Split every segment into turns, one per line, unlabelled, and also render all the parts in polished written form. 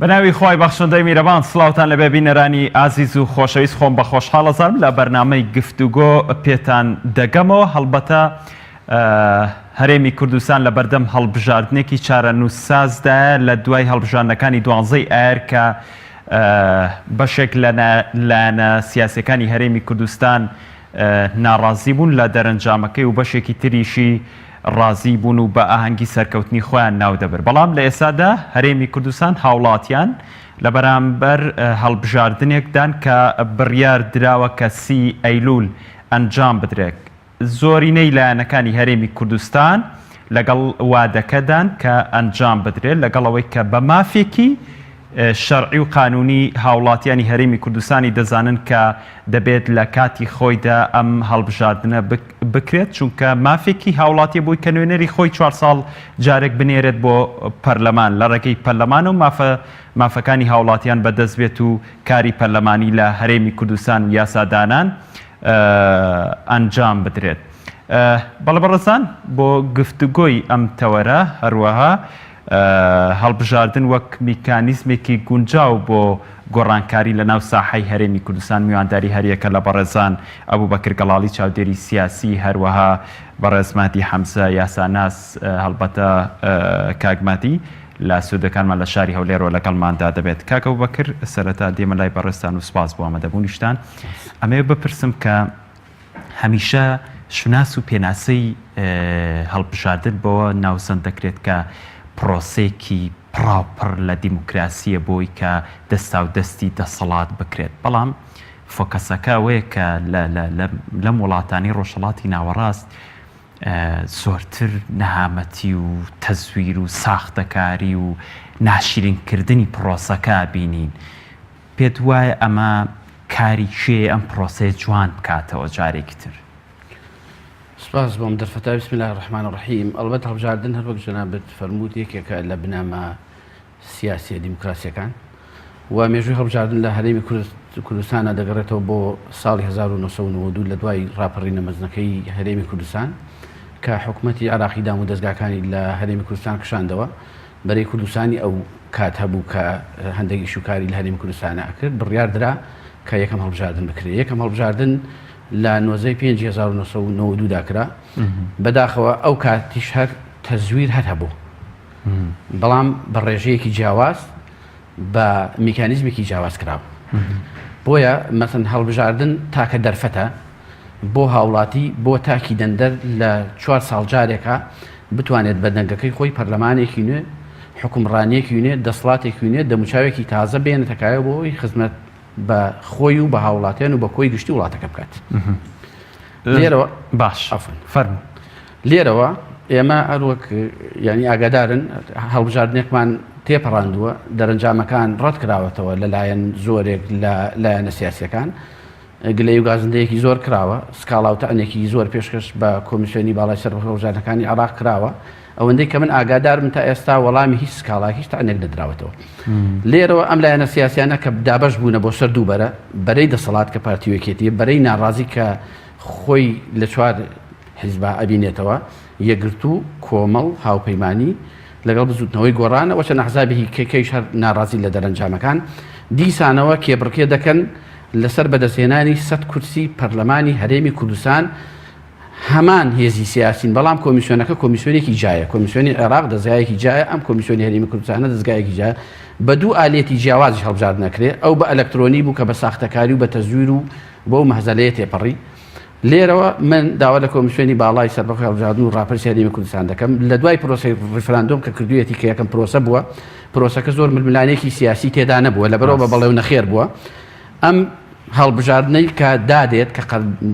بەناوی خۆی بەخشندەی میرەبان سڵاوتان لە بەبینەرانی ئازیز و خۆشەویست خۆم بە خۆشحاڵەزانم لە بەرنامەی گفتوگۆ پێتان دەگەمەوە. هەڵبەتە هەرێمی کوردستان لە بەردەم هەڵبژاردنێکی چارەنووسسازدایە لە دوای هەڵبژاردنەکانی 12 ئایار کە بەشێک لە لایەنە سیاسیەکانی هەرێمی کوردستان ناڕازی بوون لە دەرەنجامەکەی و بەشێکی تریشی ڕازی بوون و بە ئاهەنگی سەرکەوتنی خۆیان ناو دەبر. بەڵام لە ئێستادا هەرێمی کوردستان هاوڵاتیان لە بەرامبەر هەڵبژاردنێکدان کە بڕیار دراوە کە 30 ئەیلول ئەنجام بدرێت. زۆرینەی لایەنەکانی هەرێمی کوردستان لەگەڵ وادەکەدان کە ئەنجام بدرێت لەگەڵەوەی کە بە مافێکی شەرعی و قانونی هاوڵاتیانی هەرێمی کوردستانی دەزانن کە دەبێت لە کاتی خۆیدا ئەم هەڵبژاردنە بکرێت، چونکە مافێکی هاوڵاتی بووی کە نوێنەری خۆی 4 ساڵ جارێک بنێرێت بۆ پەرلەمان لە ڕێگەی پەرلەمان و مافەکانی هاوڵاتیان بەدەست بێت و کاری پەرلەمانی لە هەرێمی کوردستان و یاسادانان ئەنجام بدرێت. بەڵێ بەڕێزان بۆ گفتوگۆی ئەم تەوەرە هەروەها هەڵبژاردن وەک میکانیزمێکی گونجاو بۆ گۆڕانکاری لە ناو ساحەی هەرێمی کوردستان میوانداری هەریەکە لە بەڕێزان ئەبوبەکر گەڵاڵی چاودێری سیاسی، هەروەها بەڕێزماتی حەمزە یاساناس، هەڵبەتە کاگماتی لە سوودەکانمان لە شاری هەولێرەوە لەگەڵماندا دەبێت. کاک ئەبوبەکر سەرەتا دێمە لای بەڕێستان و سپاس بۆ ئامادەبوونیشتان. ئەمەوێ بپرسم کە هەمیشە شوناس و پێناسەی هەڵبژاردن بەوە ناوسەند دەکرێت کە پرۆسێکی پراپڕ لە دیموکراسیە بۆی کە دەستا و دەستی دەسەڵات بکرێت. بەڵام فۆکەسەکە ئەوەیە کە لەم وڵاتانی ڕۆژهەڵاتی ناوەڕاست زۆرتر نەهامەتی و تەزویر و ساختەکاری و ناشرینکردنی پرۆسەکە بینین. پێت وایە ئەمە کاری کێ ئەم پرۆسەیە جوان بکاتەوە جارێکی تر؟
سپاس بۆم دەرفەتا. بسم الله الرحمن الرحیم. ئەڵبەت هەڵبژاردن هەر وەک جەنابەت فەرمووت یەکێکە لە بنەمە سیاسیە دیموکراسیەکان و مێژووی هەڵبژاردن لە هەرێمی کوردستانە دەگەڕێتەوە بۆ ساڵی 1992 لە دوای ڕاپەڕینە مەزنەکەی هەرێمی کوردستان کە حکوومەتی عراقی دام و دەستگاکانی لە هەرێمی کوردستان کشاندەوە بەرەی کوردستانی ئەو کات هەبوو کە هەندێکی شوکاری لە هەرێمی کوردستانە ئەکرد. بڕیار درا کە یەکەم هەڵبژاردن بکرێت. یەکەم هەڵبژاردن لە نۆزەی 1992 داکرا. بەداخەوە ئەو کاتیش هەر تەزویر هەر هەبوو، بەڵام بە ڕێژەیەکی جیاواز بە میکانیزمێکی جیاواز کراوە. بۆیە مەسەن هەڵبژاردن تاکە دەرفەتە بۆ هاوڵاتی بۆ تاکی دەندەر لە 4 ساڵ جارێکە بتوانێت بە دەنگەکەی خۆی پەرلەمانێکی نوێ، حکومڕانیەکی نوێ، دەسەڵاتێکی نوێ، دەموچاوێکی تازە بێنێتەکایە بۆی خزمەت بە خۆی و بە هاوڵاتیان و بە کۆی گشتی وڵاتەکە بکات. لێرەوە
باش فەرموو.
لێرەوە ئێمە هەروەک ینی ئاگادارن هەڵبژاردنێکمان تێپەڕاندووە، دەرەنجامەکان ڕەت کراوەتەوە لەلایەن زۆرێک لە لایەنە سیاسیەکان، گلەی و گازندەیەکی زۆر کراوە، سکاڵاوتەنێکی زۆر پێشکەش بە کۆمیسیۆنی باڵای سەربەخۆ هەڵبژاردنەکانی عێراق کراوە. ئەوەندەی کە من ئاگادارم تا ئێستا وەڵامی هیچ سکاڵا هیچ تانێک نەدراوەتەوە. لێرەوە ئەم لایەنە سیاسیانە کە دابەش بوونە بۆ سەر دووبەرە بەرەی دەسەڵات کە پارتیوەکێتی بەرەی ناڕازی کە خۆی لە 4 حیزب ئەبینێتەوە، یەکگرتو، کۆمەڵ، هاوپەیمانی لەگەڵ بزوتنەوەی گۆڕانەوە چەند ئەحزابی کەیکەیش هەر ناڕازی لە دەرەنجامەکان دیسانەوە کێبڕکێ دەکەن لەسەر بەدەستهێنانی 100 کورسی پەرلەمانی هەرێمی کوردستان. هەمان هێزی سیاسین، بەڵام کۆمیسیۆنەکە کۆمیسیۆنێکی جایە، کۆمیسیۆنی عێراق دەستگایەکی جایە، ئەم کۆمیسیۆنی هەرێمی کوردستانە دەستگایەکی جایە، بە دوو ئالێتی جیاوازی هەڵبژاردن نەکرێت. ئەو بە ئەلەکترۆنی بوو کە بە ساختەکاری و بە تەزویر و بۆ مەهزەلەیە تێپەڕی. لێرەوە من داوا لە کۆمیسیۆنی باڵای سەربەخۆی هەڵبژاردن و ڕاپەرسی هەرێمی کوردستان دەکەم لە دوای پرۆسەی ڕیفراندۆم کە کردوویەتی کە یەکەم پرۆسە بووە. پرۆسەکە زۆر ململانێکی سیاسی تێدا نەبووە، لەبەرەوە بە بەڵێو نەخێر بووە. ئەم هەڵبژاردنەی کە دادێت کە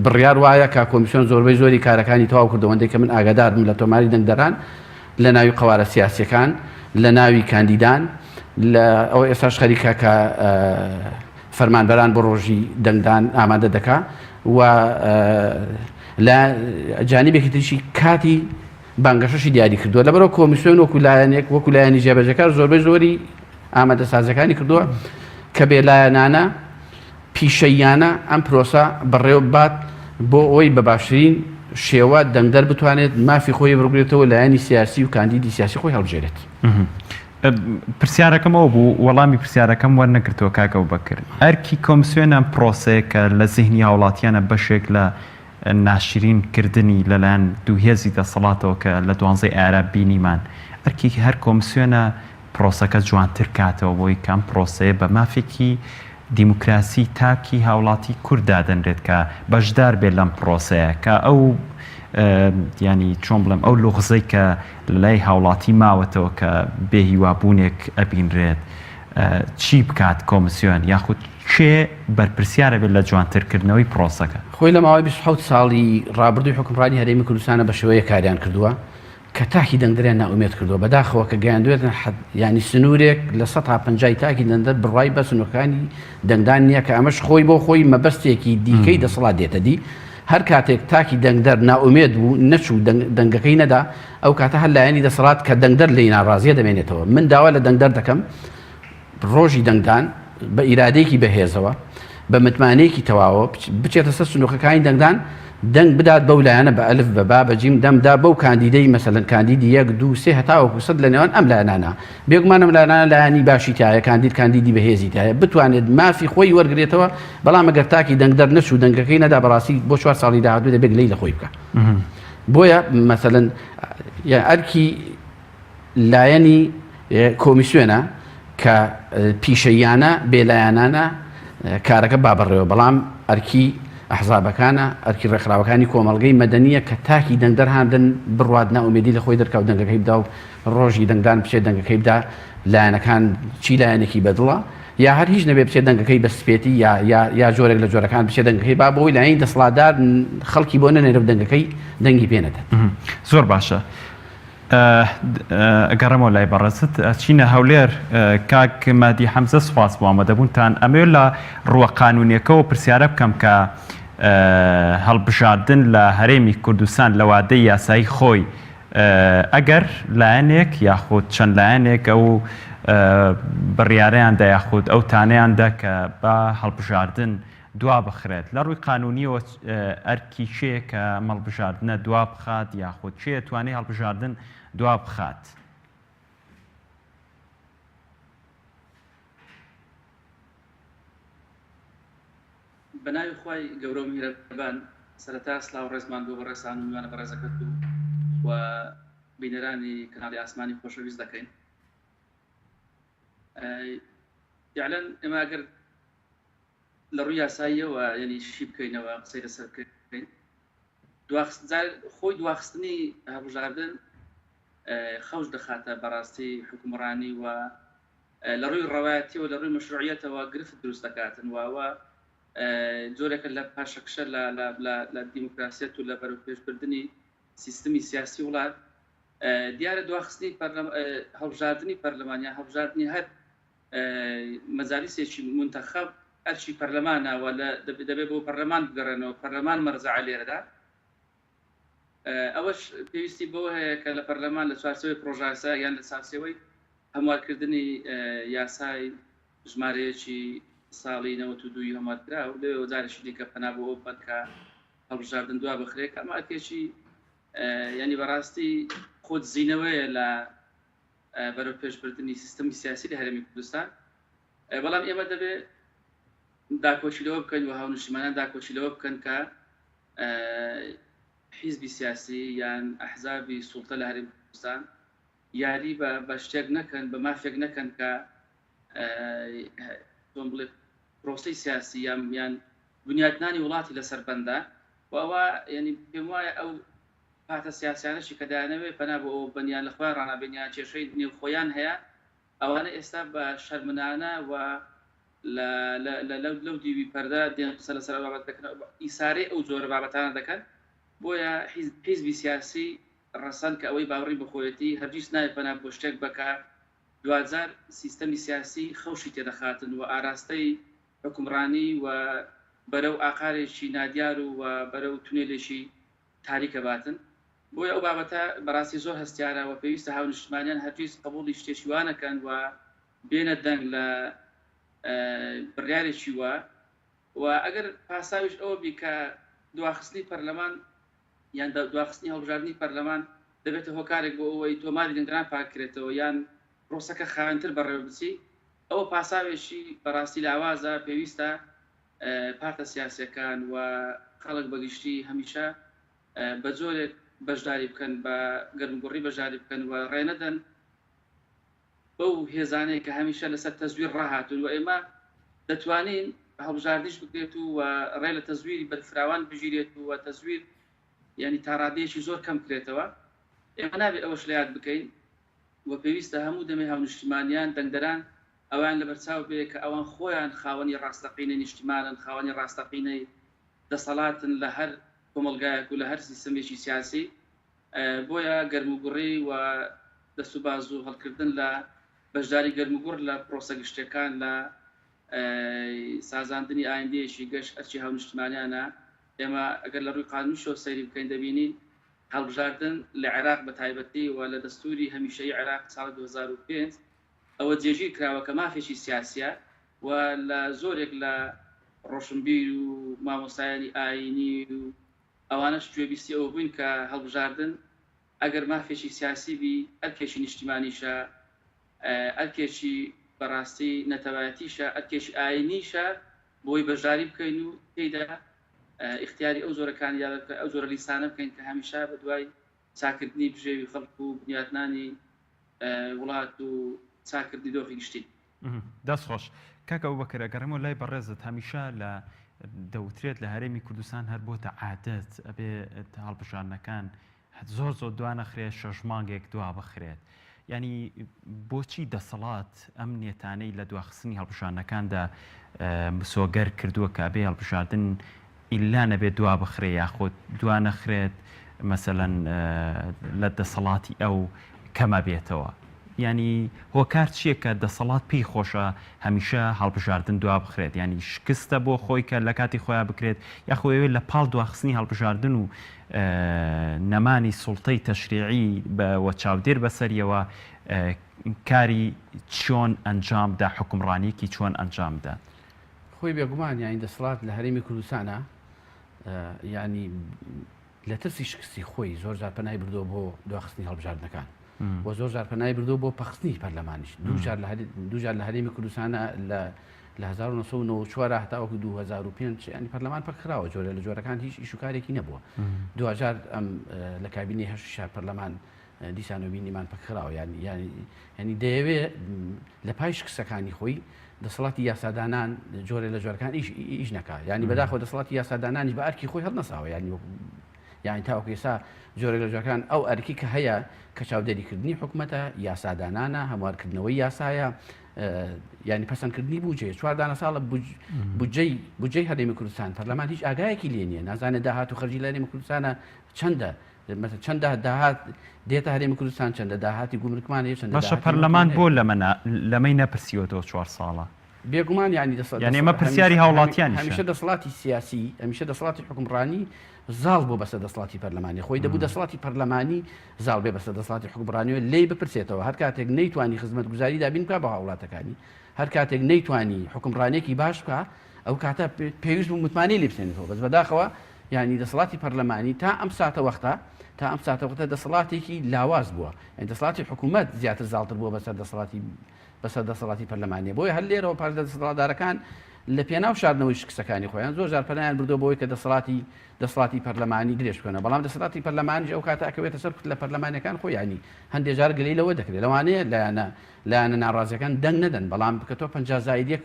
بڕیار وایە کە کۆمیسیۆن زۆربەی زۆری کارەکانی تەواو کردەوەندەی کە من ئاگادارم لە تۆماری دەنگدەران لە ناوی قەوارە سیاسیەکان، لە ناوی کاندیدان، لە ئەو ئێستاش خەریکە کە فەرمانبەران بۆ ڕۆژی دەنگدان ئامادە دەکا و لە جانیبێکی تریشی کاتی بانگەشەشی دیاری کردووە. لەبەرەوە کۆمیسیۆن وەکو لایەنێک وەکو لایەنی جێبەجەکار زۆربەی زۆری ئامادەسازەکانی کردووە کە بێ لایەنانە پیشەیانە ئەم پرۆسە بەڕێوە بات بۆ ئەوی بە باشترین شێوە دەنگدەر بتوانێت مافی خۆی بڕگرێتەوە لایەنی سیاسی و کاندیدی سیاسی خۆی هەڵبژێرێت.
پرسیارەکەمەوە بوو وەڵامی پرسیارەکەم وەرنەگرتووە کاکە بەکرد ئەرکی کۆمسیۆنە پرۆسەیە کە لە زیهنی هاوڵاتیانە بەشێک لە ناشرینکردنی لەلایەن دووهێزی دەسەڵاتەوە کە لە 12 ئارا بینیمان ئەرکی هەر کۆمسیۆنە پرۆسەکە جوانتر کاتەوە بۆی کام پرۆسەیە بە مافێکی دیموکراسی تاکی هاوڵاتی کووردا دەنرێت کە بەشدار بێت لەم پرۆسەیە کە ئەو ینی چۆن بڵێم ئەو لوغزەی کە لای هاوڵاتی ماوەتەوە کە بێهیوابوونێک ئەبینرێت چی بکات کۆمسیۆن یاخود کێ بەرپرسیارە بێت لە جوانترکردنەوەی پرۆسەکە
خۆی لە ماوەی 27 ساڵی ڕابردووی حکومڕانی هەرێمی کوردستانە بە شێوەیە کاریان کردووە کە تاکی دەنگدرێن ناومێت کردووە بەداخەوە کە گەیاندوێتن ینی سنوورێک لە 150 تاکی دەندەر بڕای بە سنوورەکانی دەنگدان نییە کە ئەمەش خۆی بۆ خۆی مەبەستێکی دیکەی دەسەڵات دێتە دی هەر کاتێک تاکی دەنگدەر ناومێت بوو نەچوو دەنگەکەی نەدا ئەو کاتە هەر لایەنی دەسەڵات کە دەنگدەر لێی ناڕازیە دەمێنێتەوە من داوا لە دەنگدەر دەکەم ڕۆژی دەنگدان بە ئیرادەیەکی بەهێزەوە بە متمانەیەکی تەواوە بچێتە سەر سنوورەکانی دەنگدان دەنگ بدات بەو لایەنە بە ئەلف بە با بەجیم دەمدا بەو کاندیدەی مەسەلەن کاندیدی 1 2 3 هەتاوەکو سەد لە نێوان ئەم لایەنانە بێگومانم لایەنانە لایەنی باشی تایە کاندیدی بەهێزی تایە بتوانێت مافی خۆی وەرگێتەوە بەڵام ئەگەر تاکی دەنگدەر نەچوو دەنگەکەی نەدا بەڕاستی بۆ 4 ساڵی داهاتوو دەبێت لەی لە خۆی بکە بۆیە مەسەلەن ئەرکی لایەنی کۆمیسیۆنە کە پیشەیانە بێلایەنانە کارەکە بابڕێەوە بەڵام ئەرکی ئەحزابەکانە ئەرکی ڕێکخراوەکانی کۆمەڵگەی مەدەنیە کە تاکی دەنگدەر هاندن بڕوات ناومێدی لە خۆی دەرکاو دەنگەکەی بدا و ڕۆژی دەنگدان بچێت دەنگەکەی بدا لایەنەکان چی لایەنێکی بەدڵە یا هەر هیچ نەبێ بچێت دەنگەکەی بە سپێتی یا جۆرێک لە جۆرەکان بچێت دەنگەکەی با بۆی لایەنی دەسەڵاتدار خەڵکی بۆ نەنێرە دەنگەکەی دەنگی پێنەدەن
زۆر باشە ئەگەڕەمەوە لای بەڕێزت چینە هەولێر کاک مادی حەمزە سوپاس بۆ ئامادەبوونتان ئەمێ لە ڕووە قانونیەکەەوە پرسیارە بکەم کە هەڵبژاردن لە هەرێمی کوردستان لە وادەی یاسایی خۆی ئەگەر لایەنێک یاخود چەند لایەنێک ئەو بڕیارەیاندا یاخود ئەو تانەیاندا کە بە هەڵبژاردن دوا بخرێت لە ڕووی قانونیەوە ئەرکی چێ کە هەڵبژاردنە دوا بخات یاخود چێ توانێت هەڵبژاردن دوا بخات
بەناوی خوای گەورە و میهرەبان سەرەتا سڵاو ڕێزمان بۆ بەڕێستان و میوانە بەڕێزەکەت و بینەرانی کەناڵی ئاسمانی خۆشەویست دەکەین یاعلەن ئێمە ئەگەر لە ڕووی یاساییەوە یعنی شی بکەینەوە قسەی لەسەر بکەین خۆی دواخستنی هەڵبژاردن خەوش دەخاتە بەڕاستی حکومڕانی و لە ڕووی ڕەوایەتی و لە ڕووی مەشروعیەتەوە گرفت دروست دەکاتن واوە جۆرێکە لە پاشەکشە لە دیموکراسیەت و لە بەرەوپێشبردننی سیستمی سیاسی وڵات دیارە دواخستنی هەڵبژاردننی پەرلەمانیا هەڵبژاردننی هەر مەجالیسێکی منتەخەب ئەرچی پەرلەمانەوە دەبێت بۆ پەرلەمان بگەڕێنەوە پەرلەمان مەرجع لێرەدا ئەوەش پێویستی بۆ هەیە کە لە پەرلەمان لە چوارچێوەی پرۆژە یان لە چارچێوەی هەموارکردنی یاسای ژمارەیەکی ساڵی 92 هەموارکرا و لێ وەزارێکی دیکە پەنا بۆ ئەو بەکە هەڵبژاردن دوا بخرێت ئەماکێکی ینی بەڕاستی خۆت زیینەوەیە لە بەرەو پێشبردننی سیستەمی سیاسی لە هەرێمی کوردستان بەڵام ئێمە دەبێت داکۆچیلەوە بکەین و هاونشتمانان داکۆچیلەوە بکەن کە حیزبی سیاسی یان ئەحزابی سوڵتە لە هەرێمی کوردستان یاری بە شتێک نەکەن بە مافێک نەکەن کە تۆم بڵێ پرۆسەی سیاسی یان بنیادنانی وڵاتی لەسەر بەندا و ئەوە ینی پێم وایە ئەو پاتە سیاسیانەشی کە دایانەوێت پەنا بۆ ئەو بەنیان لەخوای ڕانابێنیان کێشەی نێوخۆیان هەیە ئەوانە ئێستا بە شەرمنانە و لەو دیوی پەردا دێن قسە لەسەر بابەت دەکەن ئیسارەی ئەو جۆرە بابەتانە دەکەن بۆیە حیزبی سیاسی ڕەسەن کە ئەوەی باوەڕی بەخۆیەتی هەرگیز نایە پەنا بۆ شتێک بکە دوجار سیستەمی سیاسی خەوشی تێدەخاتن و ئاراستەی حکومڕانی و بەرەو ئاقارێکی نادیار و بەرەو تونێلێکی تاریکە باتن بۆیە ئەو بابەتە بەڕاستی زۆر هەستیارە و پێویستە هاونیشتمانیان هەرگیز قبوڵی شتێکی وانەکەن و بێنە دەنگ لە بڕیارێکی وە و ئەگەر پاساویش ئەوە بی کە دواخستنی پەرلەمان یان دواخستنی هەڵبژاردننی پەرلەمان دەبێتە هۆکارێک بۆ ئەوەی تۆماری دەنگران پاکرێتەوە یان پرۆسەکە خاوێنتر بەڕێوە بچی ئەوە پاساوێکی بەڕاستی لاوازە پێویستە پارتە سیاسیەکان و خەڵک بەگشتی هەمیشە بە جۆرێک بەشداری بکەن بە گەرمگوڕی بەشداری بکەن و ڕێنەدەن بەو هێزانەیە کە هەمیشە لەسەر تەزویر ڕاهاتون و ئێمە دەتوانین هەڵبژاردنیش بکرێت و ڕێ لە تەزویری بەرفراوان بژیرێت و تەزویر ینی تاڕادەیەکی زۆر کەم کرێتەوە ئێمە نابێت ئەوەش لە یاد بکەین و پێویستە هەموو دەمێ هاونیشتیمانیان دەنگدەران ئەوان لە بەرچاو بێ کە ئەوان خۆیان خاوەنی ڕاستەقینە نیشتیمانن خاوەنی ڕاستەقینەی دەسەڵاتن لە هەر کۆمەلگایەک و لە هەر سیستەمێکی سیاسی بۆیە گەرموگوڕی و دەسوباز و هەڵکردن لە بەشداری گەرموگوڕ لە پرۆسە گشتەکان لە سازاندنی ئایندەیەکی گەشت ئەرچی هاونیشتیمانیانە ئێمە ئەگەر لە ڕووی قانونیشەوە سەیری بکەین دەبینین هەڵبژاردن لە عێراق بە تایبەتی و لە دەستوری هەمیشەی عێراق ساڵی 2005 ئەوە جێژیر کراوە کە مافێکی سیاسیە و لە زۆرێک لە ڕۆشنبیر و مامۆستایانی ئاینی و ئەوانەش گوێبیستی ئەوە بووین کە هەڵبژاردن ئەگەر مافێکی سیاسی بی ئەرکێکی نیشتیمانیشە ئەرکێکی بەڕاستی نەتەوایەتیشە ئەرکێکی ئاینیشە بۆی بەشداری بکەین و تێیدا اختیاری ئەو زۆرەکانی ئەو زۆرە لیسانە بکەین کە هەمیشە بە دوای چاکردنی بژێوی خەڵک و بنیاتنانی وڵات و چاکردی دۆخی گشتی.
دەست خۆش کاکە ئەو بەکەرە گەڕێمەوە لای بەڕێزت هەمیشە لە دەوترێت لە هەرێمی کوردستان هەر بۆتە عادەت ئەبێ هەڵبژاردنەکان زۆر زۆر دوانەخرێت 6 مانگێک دوا بخرێت ینی بۆچی دەسەڵات ئەم نێتانەی لە دواخستنی هەڵبژاردنەکاندا مسۆگەر کردووە کە ئەبێ هەڵبژاردن ئیلا نەبێت دوا بخرێ یاخۆ دوانەخرێت مەسەلەن لە دەسەڵاتی ئەو کەمە بێتەوە ینی هۆکار چییە کە دەسەڵات پێی خۆشە هەمیشە هەڵبژاردن دوا بخرێت ینی شکستە بۆ خۆی کە لە کاتی خۆیان بکرێت یاخۆەوێ لە پاڵ دواخستنی هەڵبژاردن و نەمانی سوڵتەی تەشریعی بە چاودێر بەسەریەوە کاری چۆن ئەنجامدا حکومڕانیەکی چۆن ئەنجامدا
خۆی بێگومان یانی دەسەڵات لە هەرێمی کوردستانە ینی لە ترسی شکستی خۆی زۆر جار پەنای بردۆ بۆ دواخستنی هەڵبژاردنەکان و زۆر جار پەنای بردۆ بۆ پەخستنی پەرلەمانیش دووجار لە هەرێمی کوردستانە لە 1994 هەتاوەکو 2005 ینی پەرلەمان پەکراوە جۆرە لە جۆرەکان هیچ ئیشوکارێکی نەبووە دوجار ئەم لە کابینی هەشت شار پەرلەمان دیسانۆبینیمان پەکراوە ینی دەیەوێت لە پای شکستەکانی خۆی دەسەڵاتی یاسادانان جۆرە لە جۆرەکان ئیش نەکا ینی بەداخۆ دەسەڵاتی یاسادانانی بە ئەرکی خۆی هەڵنەساوە یانی تاوەکو ئێستا جۆرە لە جۆرەکان ئەو ئەرکی کە هەیە کە چاودێریکردنی حکوومەتە یاسادانانە هەموارکردنەوەی یاسایە ینی پەسەندکردنی بوجێ 4 ساڵە بودجەی هەرێمی کوردستان پەرلەمان هیچ ئاگایەکی لێ نییە نازانێت داهات و خەرجی لە هەرێمی کوردستانە چەندە چەندە داهات دێتە هەرێمی کوردستان چەندە داهاتی گومرکمان هەیە چەندە
باشە پەرلەمان بۆ لەمەی نەپرسیوەتەوە 4 ساڵە
بێگومان ینی
ئێمە پرسیاری هاوڵاتیان
هەمیشە دەسەڵاتی سیاسی هەمیشە دەسەڵاتی حکومڕانی زاڵ بۆ بەسە دەسەڵاتی پەرلەمانی خۆی دەبوو دەسەڵاتی پەرلەمانی زاڵ بێ بەسە دەسەڵاتی حکومڕانیەوە لێی بپرسێتەوە هەر کاتێک نەیتوانی خزمەتگوزاری دابین بکە بە هاوڵاتەکانی هەر کاتێک نەیتوانی حکومڕانێکی باش بکە ئەو کاتە پێویست بوو متمانی لێ بسێنێتەوە بەس بەداخەوە ینی دەسەڵاتی پەرلەمانی تا ئەم ساتە وەختە دەسەڵاتێکی لاواز بووە ئەین دەسەڵاتی حکوومەت زیاتر زاڵتر بووە بەسەر دەسەڵاتی پەرلەمانیە بۆیە هەر لێرەوە پارێزە دەسەڵاتدارەکان لە پێناو شاردنەوەی شکستەکانی خۆیان زۆر جار پەنایان بردۆ بەوەی کە دەسەڵاتی پەرلەمانی درێژ بکەنە بەڵام دەسەڵاتی پەرلەمانیش ئەو کاتە ئەکەوێتە سەر لە پەرلەمانەکان خۆیانی هەندێک جار گلەی لەوە دەکرێت لەوانەیە لایەنە ناڕازیەکان دەنگ نەدەن بەڵام بکە تۆ 50 زایدێک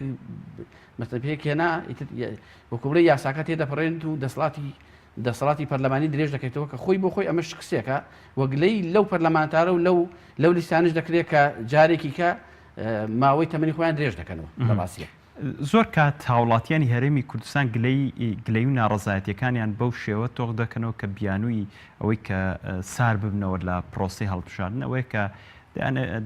مەسەڵەن پێکێنا وەکوبرەی یاساکە تێدەپەڕێن و دەسەڵاتی پەرلەمانی درێژ دەکەیتەوە کە خۆی بۆ خۆی ئەمە شکستێکە وەگلەی لەو پەرلەمانتارە و لەو لیستانش دەکرێت کە جارێکی کە ماوەی تەمەنی خۆیان درێژ دەکەنەوە لەڕاستیە
زۆر کات هاوڵاتیانی هەرێمی کوردستان گلەی و ناڕزایەتیەکانیان بەو شێوە تۆق دەکەنەوە کە بیانووی ئەوەی کە سار ببنەوە لە پرۆسی هەڵبژاردن ئەوەیە کە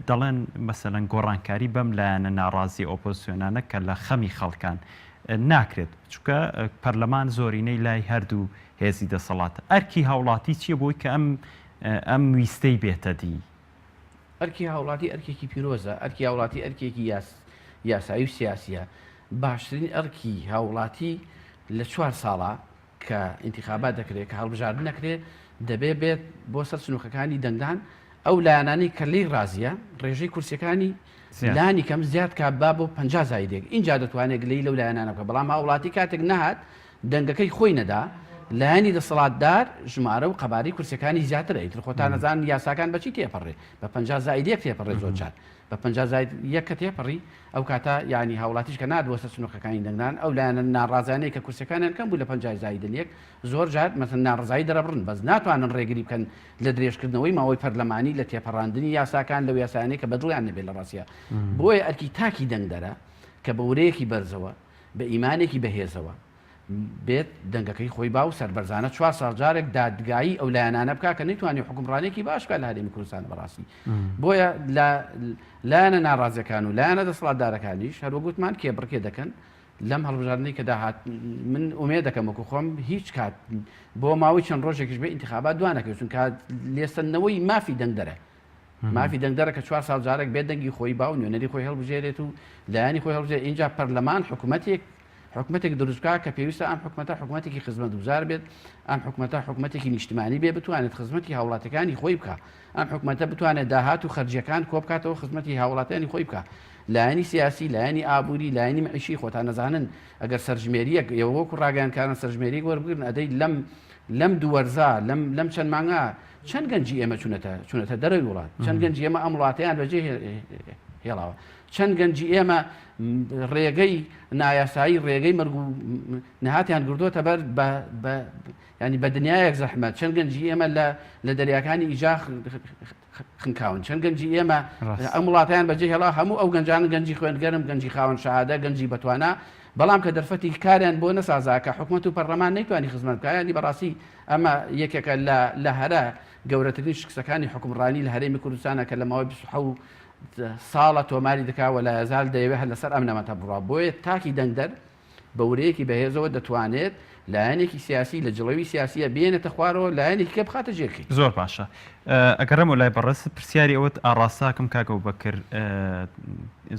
دەڵێن مەسەلەن گۆڕانکاری بەم لایەنە ناڕازی ئۆپۆزیسیۆنانە کە لە خەمی خەڵکان ناکرێت چونکە پەرلەمان زۆرینەی لای هەردوو هێزی دەسەڵاتە ئەرکی هاوڵاتی چییە بۆی کە ئەم ویستەی بێتە دی
ئەرکی هاوڵاتی ئەرکێکی پیرۆزە ئەرکی هاوڵاتی ئەرکێکی یاسایی و سیاسیە باشترین ئەرکی هاوڵاتی لە 4 ساڵە کە ئینتیخابات دەکرێت کە هەڵبژاردن نەکرێت دەبێت بۆ سەر سنووخەکانی دەنگدان ئەو لایەنانی کە لی ڕازیە ڕێژەی کورسەکانی لانی کەم زیاد کا با بۆ 50 زایدێک اینجا دەتوانێت لی لەو لایەنانە بکە بەڵام هاوڵاتی کاتێک نەهات دەنگەکەی خۆی نەدا لایەنی دەسەڵاتدار ژمارە و قەباری کورسەکانی زیاتر ئیتر خۆتان نەزان یاساکان بەچی تێپەڕێ بە 50 زایدێک تێپەڕێ زۆر جار بە 50 زاید یەک کە تێپەڕی ئەو کاتە ینی هاوڵاتیش کە نادوەستە سنووقەکانی دەنگدان ئەو لایەنە ناڕازانەی کە کورسەکانیان کەم بوو لە 50 زایدنیەک زۆر جار مەسەن ناڕزایی دەرەبڕن بەس ناتوانن ڕێگری بکەن لە درێژکردنەوەی ماوەی پەرلەمانی لە تێپەڕاندنی یاساکان لەو یاسانەی کە بەدڵیان نەبێت لە ڕاستیە بۆیە ئەرکی تاکی دەنگدەرە کە بە ورەیەکی بەرزەوە بە ئیمانێکی بەهێزەوە بێت دەنگەکەی خۆی با و سەربەرزانە 4 ساڵ جارێک دادگایی ئەو لایەنانە بکە کە نەیتوانێت حکومڕانێکی باشکە لە هەرێمی کوردستان بەڕاستی بۆیە لایەنە ناڕازەکان و لایەنە دەسەڵاتدارەکانیش هەروە گوتمان کێبڕکێ دەکەن لەم هەڵبژاردنەی کە داهات من ئومێد دەکەم وەکو خۆم هیچ کات بۆ ماوەی چەند ڕۆژێکیش بێ ئینتیخابات دوانەکەوت چونکە لێسەندنەوەی مافی دەنگدەرە مافی دەنگدەرە کە 4 ساڵ جارێک بێت دەنگی خۆی با و نوێنەری خۆی هەڵبژێرێت و لایەنی خۆی هەڵبژێرێت اینجا پەرلەمان حکومەتێک دروستکە کە پێویستە ئەم حکومەتە حکومەتێکی خزمەتگوزار بێت ئەم حکومەتە حکومەتێکی نیشتیمانی بێ بتوانێت خزمەتی هاوڵاتەکانی خۆی بکە ئەم حکومەتە بتوانێت داهات و خەرجیەکان کۆبکاتەوە خزمەتی هاوڵاتیانی خۆی بکە لایەنی سیاسی لایەنی ئابووری لایەنی معیشی خۆتان نەزانن ئەگەر سەرژمێریەک ئێوە وەکو ڕاگەیانکارن سەرژمێری وەربگرن ئەدەی لەم دووەرزا لەم چەند مانگا چەند گەنجی ئێمە چونەتە دەرەوی وڵات چەند گەنجی ئێمە ئەم وڵاتیان بەجێ هێڵاوە چەند گەنجی ئێمە ڕێگەی نایاسایی ڕێگەی مەرگ و نەهاتیان گردووەتە بەر ینی بە دنیایەک زەحمەت چەند گەنجی ئێمە لە دەریاکانی ئیجا خنکاون چەند گەنجی ئێمە ئەم وڵاتیان بەجێ هێڵا هەموو ئەو گەنجان گەنجی خوێندگەرم گەنجی خاوەن شەهادە گەنجی بەتوانە بەڵام کە دەرفەتی کاریان بۆ نەسازاکە حکومەت و پەرلەمان نەیتوانی خزمەت بکە ینی بەڕاستی ئەمە یەکێکە لە هەرە گەورەترین شکستەکانی حکومڕانی لە هەرێمی کوردستانە کە لە ماوەی 27 ساڵە تۆماری دکاوە لە هەزار دەیەوێت لەسەر ئەم نەمەتە بڕوا بۆیە تاکی دەنگدەر بە ورەیەکی بەهێزەوە دەتوانێت لایەنێکی سیاسی لە جڵەوی سیاسیە بێنێتە خوارەوە لایەنێکی کە بخاتە ژێرکی
زۆر باشە ئەگەرم و لای بەڕست پرسیاری ئەوت ئاڕاستاکەم کاکە و بەکرد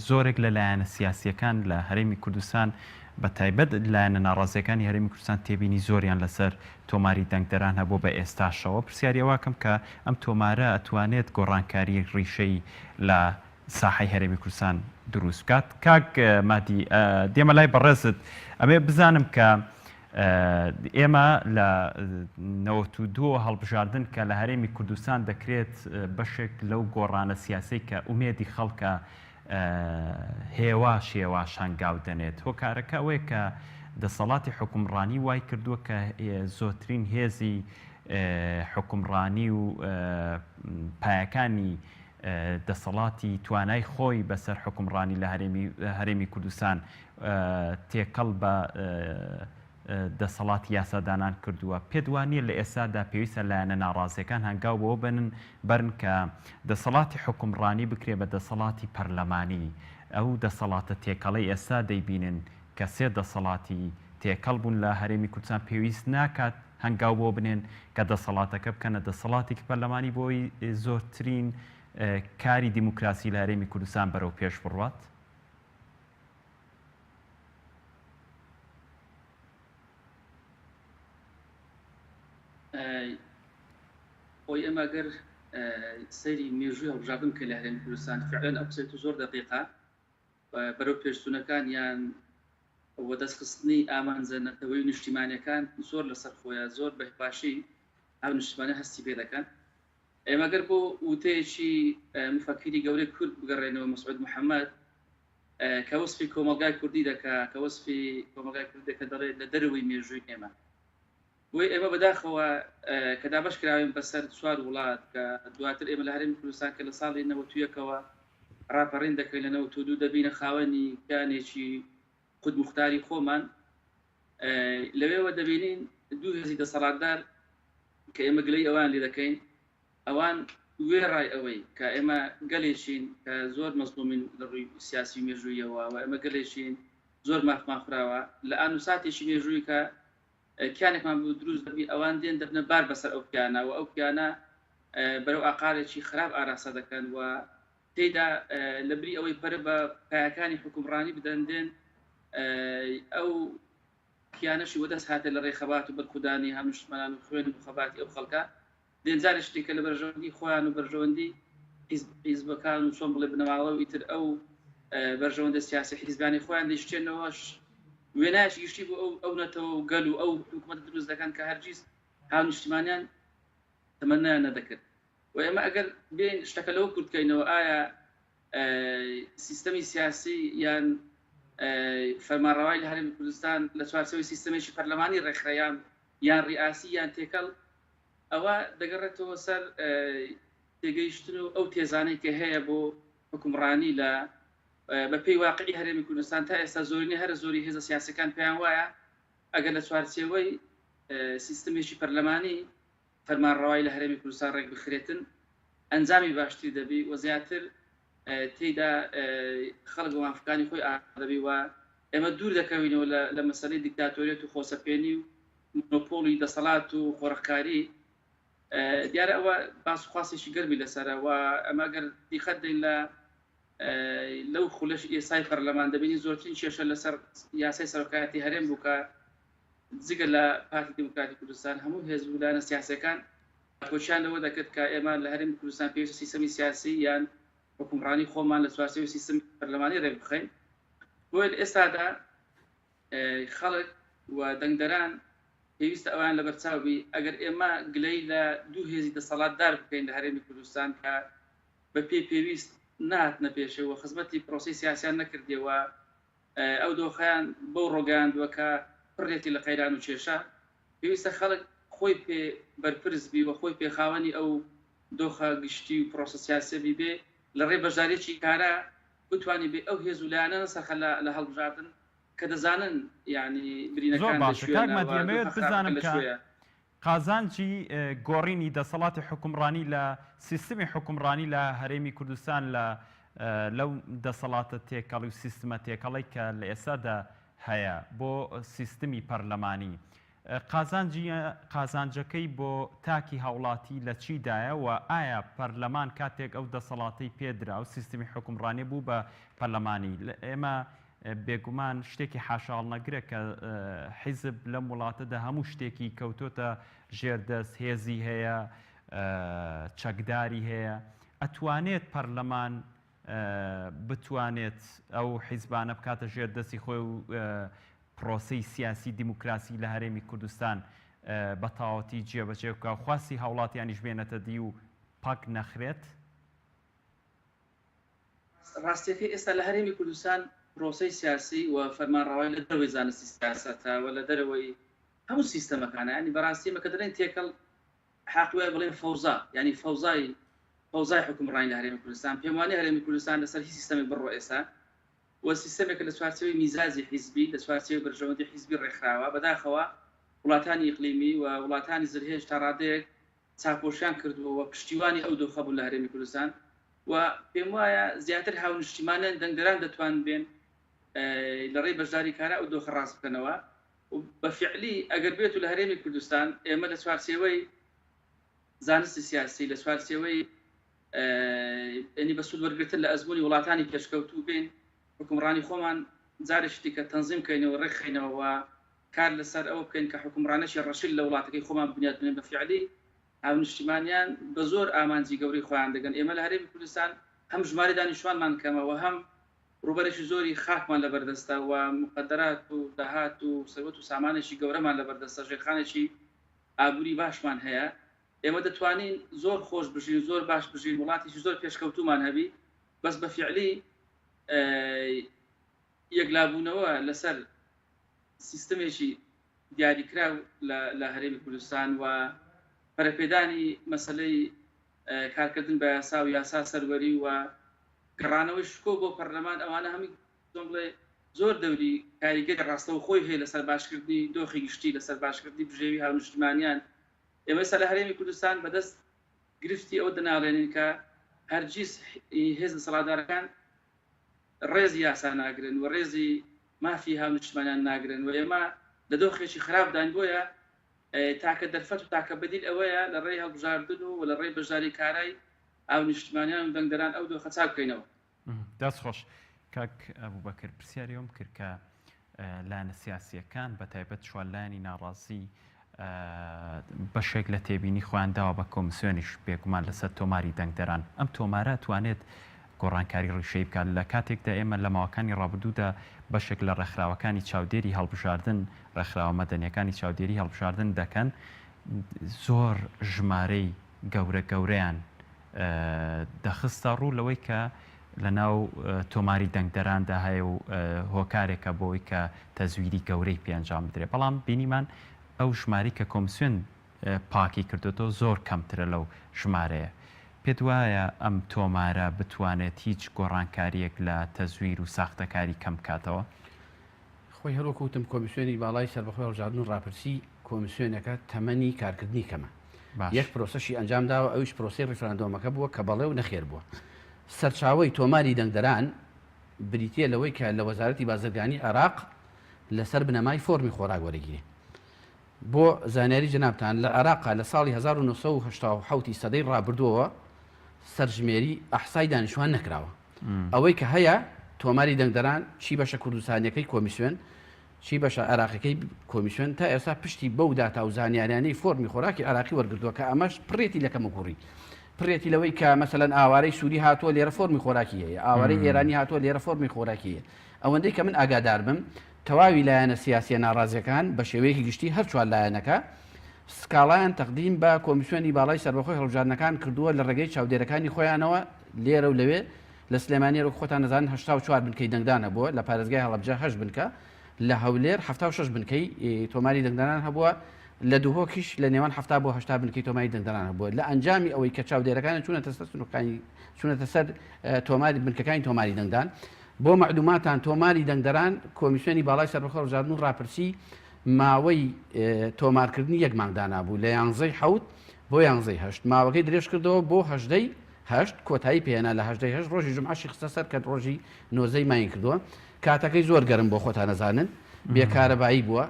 زۆرێک لە لایەنە سیاسیەکان لە هەرێمی کوردستان بە تایبەت لایەنە ناڕازیەکانی هەرێمی کوردستان تێبینی زۆریان لەسەر تۆماری دەنگدەران هەبوو بە ئێستاشەوە پرسیاری ئەوەکەم کە ئەم تۆمارە ئەتوانێت گۆڕانکاری ڕیشەی لە ساحەی هەرێمی کوردستان دروست بکات کاک مادی دێمە لای بەڕێزت ئەمێ بزانم کە ئێمە لە 92 هەڵبژاردن کە لە هەرێمی کوردستان دەکرێت بەشێک لەو گۆڕانە سیاسی کە ئومێدی خەڵکە هێواش هێواشانگاو دەنێت هۆکارەکە ئەوەیە کە دەسەڵاتی حکومڕانی وای کردووە کە زۆرترین هێزی حکومڕانی و پایەکانی دەسەڵاتی توانای خۆی بەسەر حکومڕانی لە هەرێمی کوردستان تێکەڵ بە دەسەڵاتی یاسادانان کردووە پێدوانیە لە ئێستادا پێویستە لایەنە ناڕازیەکان هەنگاو بۆ برن کە دەسەڵاتی حکومڕانی بکرێ بە دەسەڵاتی پەرلەمانی ئەو دەسەڵاتە تێکەڵی ئێستا دەیبینن کە سێ دەسەڵاتی تێکەڵ بوون لە هەرێمی کوردستان پێویست ناکات هەنگاو بۆ بنێن کە دەسەڵاتەکە بکەنە دەسەڵاتێکی پەرلەمانی بۆی زۆرترین کاری دیموکراسی لە هەرێمی کوردستان بەرەو پێش بڕوات
خۆی ئەمە گەر سەیری مێژووی هەڵبژاردن کە لە هەرێمی کوردستان فعلەن ئەو قسەی زۆر دقیقە بەرەو پێشچوونەکانیان وە دەستخستنی ئامانجەنەتەوەی نیشتیمانیەکان زۆر لەسەر خۆیان زۆر بەهپاشی ئەو نیشتیمانە هەستی پێ دەکەن ئێمە گەر بۆ وتەیەکی مفەکری گەورەی کورد بگەڕێنەوە مەسعود محەممەد کە وەسفی کۆمەلگای کوردی دەکا کە وەسفی کۆمەلگای کوردی دەکە دەڵێت لە دەرەوەی مێژووی ئێمە بۆی ئێمە بەداخەوە کە دابەشکراوین بەسەر چوار وڵات کە دواتر ئێمە لە هەرێمی کوردستان کە لە ساڵی 92ەوە ڕاپەڕین دەکەین لە 92 دەبینە خاوەنی کانێکی خود مختاری خۆمان لەوێوە دەبینین دوو هێزی دەسەڵاتدار کە ئێمە گلەی ئەوان لێ دەکەین ئەوان وێ ڕای ئەوەی کە ئێمە گەلێشین کە زۆر مەزلومین لە ڕووی سیاسی مێژوویەوە و ئێمە گەلێشین زۆر مافماخراوە لە ئان و ساتێکی مێژووی کە کیانێکمان بوو دروست دەبی ئەوان دێن دەبنە بار بەسەر ئەو پیانە و ئەو پیانە بەرەو ئاقارێکی خراپ ئاراسە دەکەن و تێیدا لەبری ئەوەی پەرە بە پایەکانی حکومڕانی بدەندێن ئەو پیانەشی وەدەست هاتە لە ڕێخەبات و بەرخودانی هەم نیشتیمانان و خوێن و خەباتی ئەو خەڵکە دێنجارێک شتێکە لە بەرژەوەندی خۆیان و بەرژەوەندی حیزبەکان و چۆن بڵێ بنەماڵەوە ئیتر ئەو بەرژەوەندە سیاسی حیزبانی خۆیان دەیشتێنەوەش وێناش گشتی بۆ ئەو نەتەوە و گەل و ئەو حکومەت دروست دەکەن کە هەرگیز هاو نیشتیمانیان تەمەنایان نەدەکرد و ئێمە ئەگەر بێن شتەکە لەوە کورتکەینەوە ئایا سیستەمی سیاسی یان فەرمانڕەوایی لە هەرێمی کوردستان لە چوارچێوەی سیستەمێکی پەرلەمانی ڕێکخرایان یان ڕیاسی یان تێکەڵ ئەوە دەگەڕێتەوە سەر تێگەیشتن و ئەو تێزانەی کە هەیە بۆ حکومڕانی لە بەپێی واقعی هەرێمی کوردستان تا ئێستا زۆرینە هەر زۆری هێزە سیاسەکان پێیان وایە ئەگەر لە چوارچێوەی سیستەمێکی پەرلەمانی فەرمانڕەوایی لە هەرێمی کوردستان ڕێک بخرێتن ئەنجامی باشتری دەبی و زیاتر تێیدا خەڵک وانفەکانی خۆی ئادەبی و ئێمە دوور دەکەوینەوە لە مەسەلەی دیکتاتۆریەت و خۆسەپێنی و مۆنۆپۆلی دەسەڵات و خۆڕەخکاری دیارە ئەوە باسوخواسێکی گەرمی لەسەرە و ئەمە گەر دیقەت دەین لەو خولەش ئێسای پەرلەمان دەبینی زۆرترین کێشە لەسەر یاسای سەرۆکایەتی هەرێم بوو کە جگە لە پارتی دموکراتی کوردستان هەموو هێزبولانە سیاسەکان کۆچیان لەوە دەکرد کە ئێمە لە هەرێمی کوردستان پێویستە سیستەمی سیاسی یان حکومڕانی خۆمان لە چوارچێوەی سیستەمی پەرلەمانی ڕێک بخەین بۆیە ئێستادا خەڵک و دەنگدەران پێویستە ئەوان لە بەرچاوبی ئەگەر ئێمە گلەی لە دوو هێزی دەسەڵاتدار بکەین لە هەرێمی کوردستان کە بە پێویست نهاتنە پێشەوە خزمەتی پرۆسی سیاسیان نەکردێەوە ئەو دۆخەیان بەو ڕۆگەیاندووە کە پڕێتی لە قەیران و کێشە پێویستە خەڵک خۆی پێ بەرپرس بی و خۆی پێخاوەنی ئەو دۆخە گشتی و پرۆسە سیاسێبی بێ لە ڕێ بەشداریی کارە بتوانانی بێ ئەو هێز و لایەنە نەسەرخە لە هەڵبژاردن کە دەزانن یعنی برینەکان
بزانم کە قازانجی گۆڕینی دەسەڵاتی حکومڕانی لە سیستمی حکومڕانی لە هەرێمی کوردستان لەو دەسەڵاتە تێکەڵی و سیستمە تێکەڵی کە لە ئێستادا هەیە بۆ سیستمی پەرلەمانی قازانجەکەی بۆ تاکی هاوڵاتی لە چیدایە و ئایا پەرلەمان کاتێک ئەو دەسەڵاتی پێدرا و سیستمی حکومڕانی بوو بە پەرلەمانی ئێمە بێگومان شتێکی حاشاڵ نەگرێت کە حیزب لەم وڵاتەدا هەموو شتێکی کەوتۆتە ژێردەست هێزی هەیە چەکداری هەیە ئەتوانێت پەرلەمان بتوانێت ئەو حیزبانە بکاتە ژێردەستی خۆی و پرۆسەی سیاسی دیموکراسی لە هەرێمی کوردستان بە تاوەتی جێبەجێ بکە خواستی هاوڵاتیانیش بێنێتە دی و پاک نەخرێت
ڕاستیەکەی ئێستا لە هەرێمی کوردستان پرۆسەی سیاسی و فەرمانڕەوایی لە دەرەوەی زانستی سیاسەتەوە لە دەرەوەی هەموو سیستەمەکانە ینی بەڕاستی مەکە دەڵێن تێکەڵ حاقوای بڵێن فەوزا ینی فەوزای حکومڕانی لە هەرێمی کوردستان پێم وانێ هەرێمی کوردستان لەسەر هیچ سیستەمێک بڕۆ ئێستا و سیستەمێکە لە چوارچێوەی میزازی حیزبی لە چوارچێوەی بەرژەوەندی حیزبی ڕێکخراوە بەداخەوە وڵاتانی ئیقلیمی و وڵاتانی زرهێش تا ڕادەیەک چاپۆشیان کردووە و پشتیوانی ئەو دۆخە بوون لە هەرێمی کوردستان و پێم وایە زیاتر هاونیشتیمانیان دەنگدەران دەتوان بێن لە ڕێی بەشداری کارە ئەو دۆخە ڕاست بکەنەوە و بەفعلی ئەگەر بێت و لە هەرێمی کوردستان ئێمە لە چوارچێوەی زانستی سیاسی لە چوارچێوەی ینی بە سوود وەرگرتن لە ئەزمموی وڵاتانی پێشکەوتوو بین حکومڕانی خۆمان جارێشتی کە تەنزیم بکەینەوە ڕێکخینەوە کار لەسەر ئەوە بکەین کە حکومڕانەشی ڕەشیل لە وڵاتەکەی خۆمان بنیاد بنێن بەفعلی هاونیشتیمانیان بە زۆر ئامانجی گەوری خۆیان دەگەن ئێمە لە هەرێمی کوردستان هەم ژمارە دانیشتوانمان کەمەوە هەم ڕوبەرێکی زۆری خاکمان لەبەردەستە و مقدرات و داهات و سەروەت و سامانێکی گەورەمان لەبەردەستە ژێرخانێکی ئابووری باشمان هەیە ئێمە دەتوانین زۆر خۆش بژین زۆر باش بژین وڵاتێکی زۆر پێشکەوتومان هەبی بەس بەفعلی یەکلابوونەوە لەسەر سیستەمێکی دیاریکراو لە هەرێمی کوردستان و پەرەپێدانی مەسەلەی کارکردن بە یاسا و یاسا سەروەری و گەڕانەوەی شکۆ بۆ پەرلەمان ئەوانە هەمی بڵێ زۆر دەوری کاریگەری ڕاستەوە خۆی هەیە لەسەر باشکردنی دۆخی گشتی لەسەر باشکردنی بژێوی هاونیشتیمانیان ئێمە ئێستا لە هەرێمی کوردستان بەدەست گرفتی ئەوە دەناڵێنین کە هەرگیز هێز دەسەڵاتدارەکان ڕێزی یاسا ناگرن و ڕێزی مافی هاونیشتیمانیان ناگرن و ئێمە لە دۆخێکی خراپدان بۆیە تاکە دەرفەت و تاکە بەدیل ئەوەیە لە ڕێی هەڵبژاردن و لە ڕێی بەشداری کارای هاونیشتیمانیان و دەنگدەران ئەو دۆخە چاک بکەینەوە.
دەست خۆش کاک ئەبوبەکر پرسیاریەوەم کرد کە لایەنە سیاسیەکان بە تایبەت چوارلایەنی ناڕازی بەشێک لە تێبینی خۆیان داوە بە کۆمسیۆنیش بێگومان لەسەر تۆماری دەنگدەران ئەم تۆمارە توانێت گۆڕانکاری ڕیشەی بکات لە کاتێکدا ئێمە لە ماوەکانی ڕابردوودا بەشێک لە ڕێکخراوەکانی چاودێری هەڵبژاردن ڕێکخراوە مەدەنیەکانی چاودێری هەڵبژاردن دەکەن زۆر ژمارەی گەورەیان دەخستە ڕوو لەوەی کە لە ناو تۆماری دەنگدەراندا هەیە و هۆکارێکە بۆی کە تەزویری گەورەی پێنجام بدرێت بەڵام بینیمان ئەو ژماری کە کۆمسیۆن پاکی کردوەوە زۆر کەمترە لەو ژمارەیە پێت وایە ئەم تۆمارە بتوانێت هیچ گۆڕانکاریەک لە تەزویر و ساختەکاری کەم بکاتەوە
خۆی هەروەکوتم کۆمیسیۆنی باڵای سەربەخۆی هەڵبژاردن و ڕاپرسی کۆمیسیۆنەکە تەمەنی کارکردنی کەمە یەک پرۆسەشی ئەنجامداوە ئەوش پرۆسی ڕیفراندۆمەکە بووە کە بەڵێ و نەخێر بووە سەرچاوی تۆماری دەنگدەران بریتە لەوەی کە لە وەزارەتی بازرگانی عێراق لەسەر بنەمای فۆرمی خۆراک وەرەگیرێ بۆ زانیاری جنابتان لە عێراقا لە ساڵی 1970 سەدەی ڕابردووەوە سەرژمێری ئەحسای دانیشتوان نەکراوە ئەوەی کە هەیە تۆماری دەنگدەران چی بەشە کوردستانیەکەی کۆمیسیۆن چی بەشە عێراقیەکەی کۆمیسیۆن تا ئێستا پشتی بەو داتا و زانیاریانەی فۆرمی خۆراکی عێراقی وەرگردووە کە ئەمەش پڕێتی لە کەمەکوڕی پرێتی لەوەی کە مەسەلەن ئاوارەی سووری هاتووە لێرە فۆرمی خۆراکی هەیە ئاوارەی ئێرانی هاتووە لێرە فۆرمی خۆراکی هەیە ئەوەندەی کە من ئاگادار بم تەواوی لایەنە سیاسیە ناڕازیەکان بە شێوەیەکی گشتی هەر چوار لایەنەکە سکاڵایان تەقدیم بە کۆمیسیۆنی باڵای سەربەخۆی هەڵبژاردنەکان کردووە لە ڕێگەی چاودێرەکانی خۆیانەوە لێرە و لەوێ لە سلێمانی ڕۆک خۆتان نەزان 84 بنکەی دەنگدانە بووە لە پارێزگای هەڵەبجە 8 بنکە لە هەولێر 76 بنکەی تۆماری دەنگدانان هەبووە لە دووهۆکیش لە نێوان 70 بۆ 80 بنکەی تۆماری دەنگدانان هەبووە لە ئەنجامی ئەوەی کە چاودێرەکان چونەتە سەر تۆماری بنکەکانی تۆماری دەنگدان بۆ معلوماتان تۆماری دەنگدەران کۆمیسیۆنی باڵای سەربەخۆی هەڵبژاردن و ڕاپرسی ماوەی تۆمارکردنی یەک مانگدانا بوو لە 11 حەوت بۆ 11 هەشت ماوەکەی درێژ کردەوە بۆ 8 هەشت کۆتایی پێێنا لە 8 هەشت ڕۆژی جمعەشی خستە سەر کە ڕۆژی نۆزەی ماین کردووە کاتەکەی زۆر گەرم بۆ خۆتان نەزانن بێکارەبایی بووە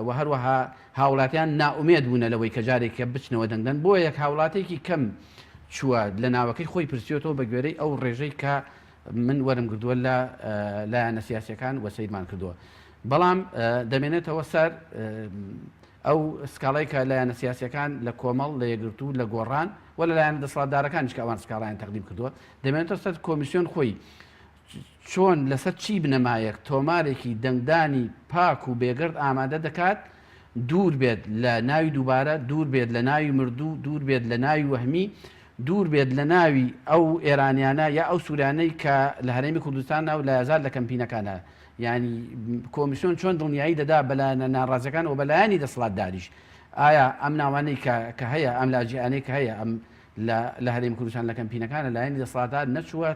و هەروەها هاوڵاتیان ناومێد بوونە لەوەی کە جارێکە بچنەوە دەنگدەن بۆ یەک هاوڵاتێکی کەم چووە لە ناوەکەی خۆی پرسیۆتەوە بە گوێرەی ئەو ڕێژەی کە من وەرم کردووە لە لایەنە سیاسیەکان وەسەیدمان کردووە بەڵام دەمێنێتەوە سەر ئەو سکاڵی کە لایەنە سیاسیەکان لە کۆمەڵ لە یەگرتو لە گۆڕان و لە لایەنە دەسەڵاتدارەکانیش کە ئەوان سکاڵیان تەقدیم کردووە دەمێنێتەوە سەر کۆمیسیۆن خۆی چۆن لەسەر چی بنەمایەک تۆمارێکی دەنگدانی پاک و بێگرد ئامادە دەکات دوور بێت لە ناوی دووبارە دوور بێت لە ناوی مردوو دوور بێت لە ناوی وەهمی دوور بێت لە ناوی ئەو ئێرانیانە یا ئەو سوورانەی کە لە هەرێمی کوردستانە و لە یازار لە کەمپینەکانە ینی کۆمیسیۆن چۆن دڵنیایی دەدا بەلایەنە ناڕازەکان و بەلایانی دەسەڵاتداریش ئایا ئەم ناوانەی کە هەیە ئەم لاجیانەی کە هەیە ئەم لە هەرێمی کوردستان لە کەمپینەکانە لایەنی دەسەڵاتدار نەچووە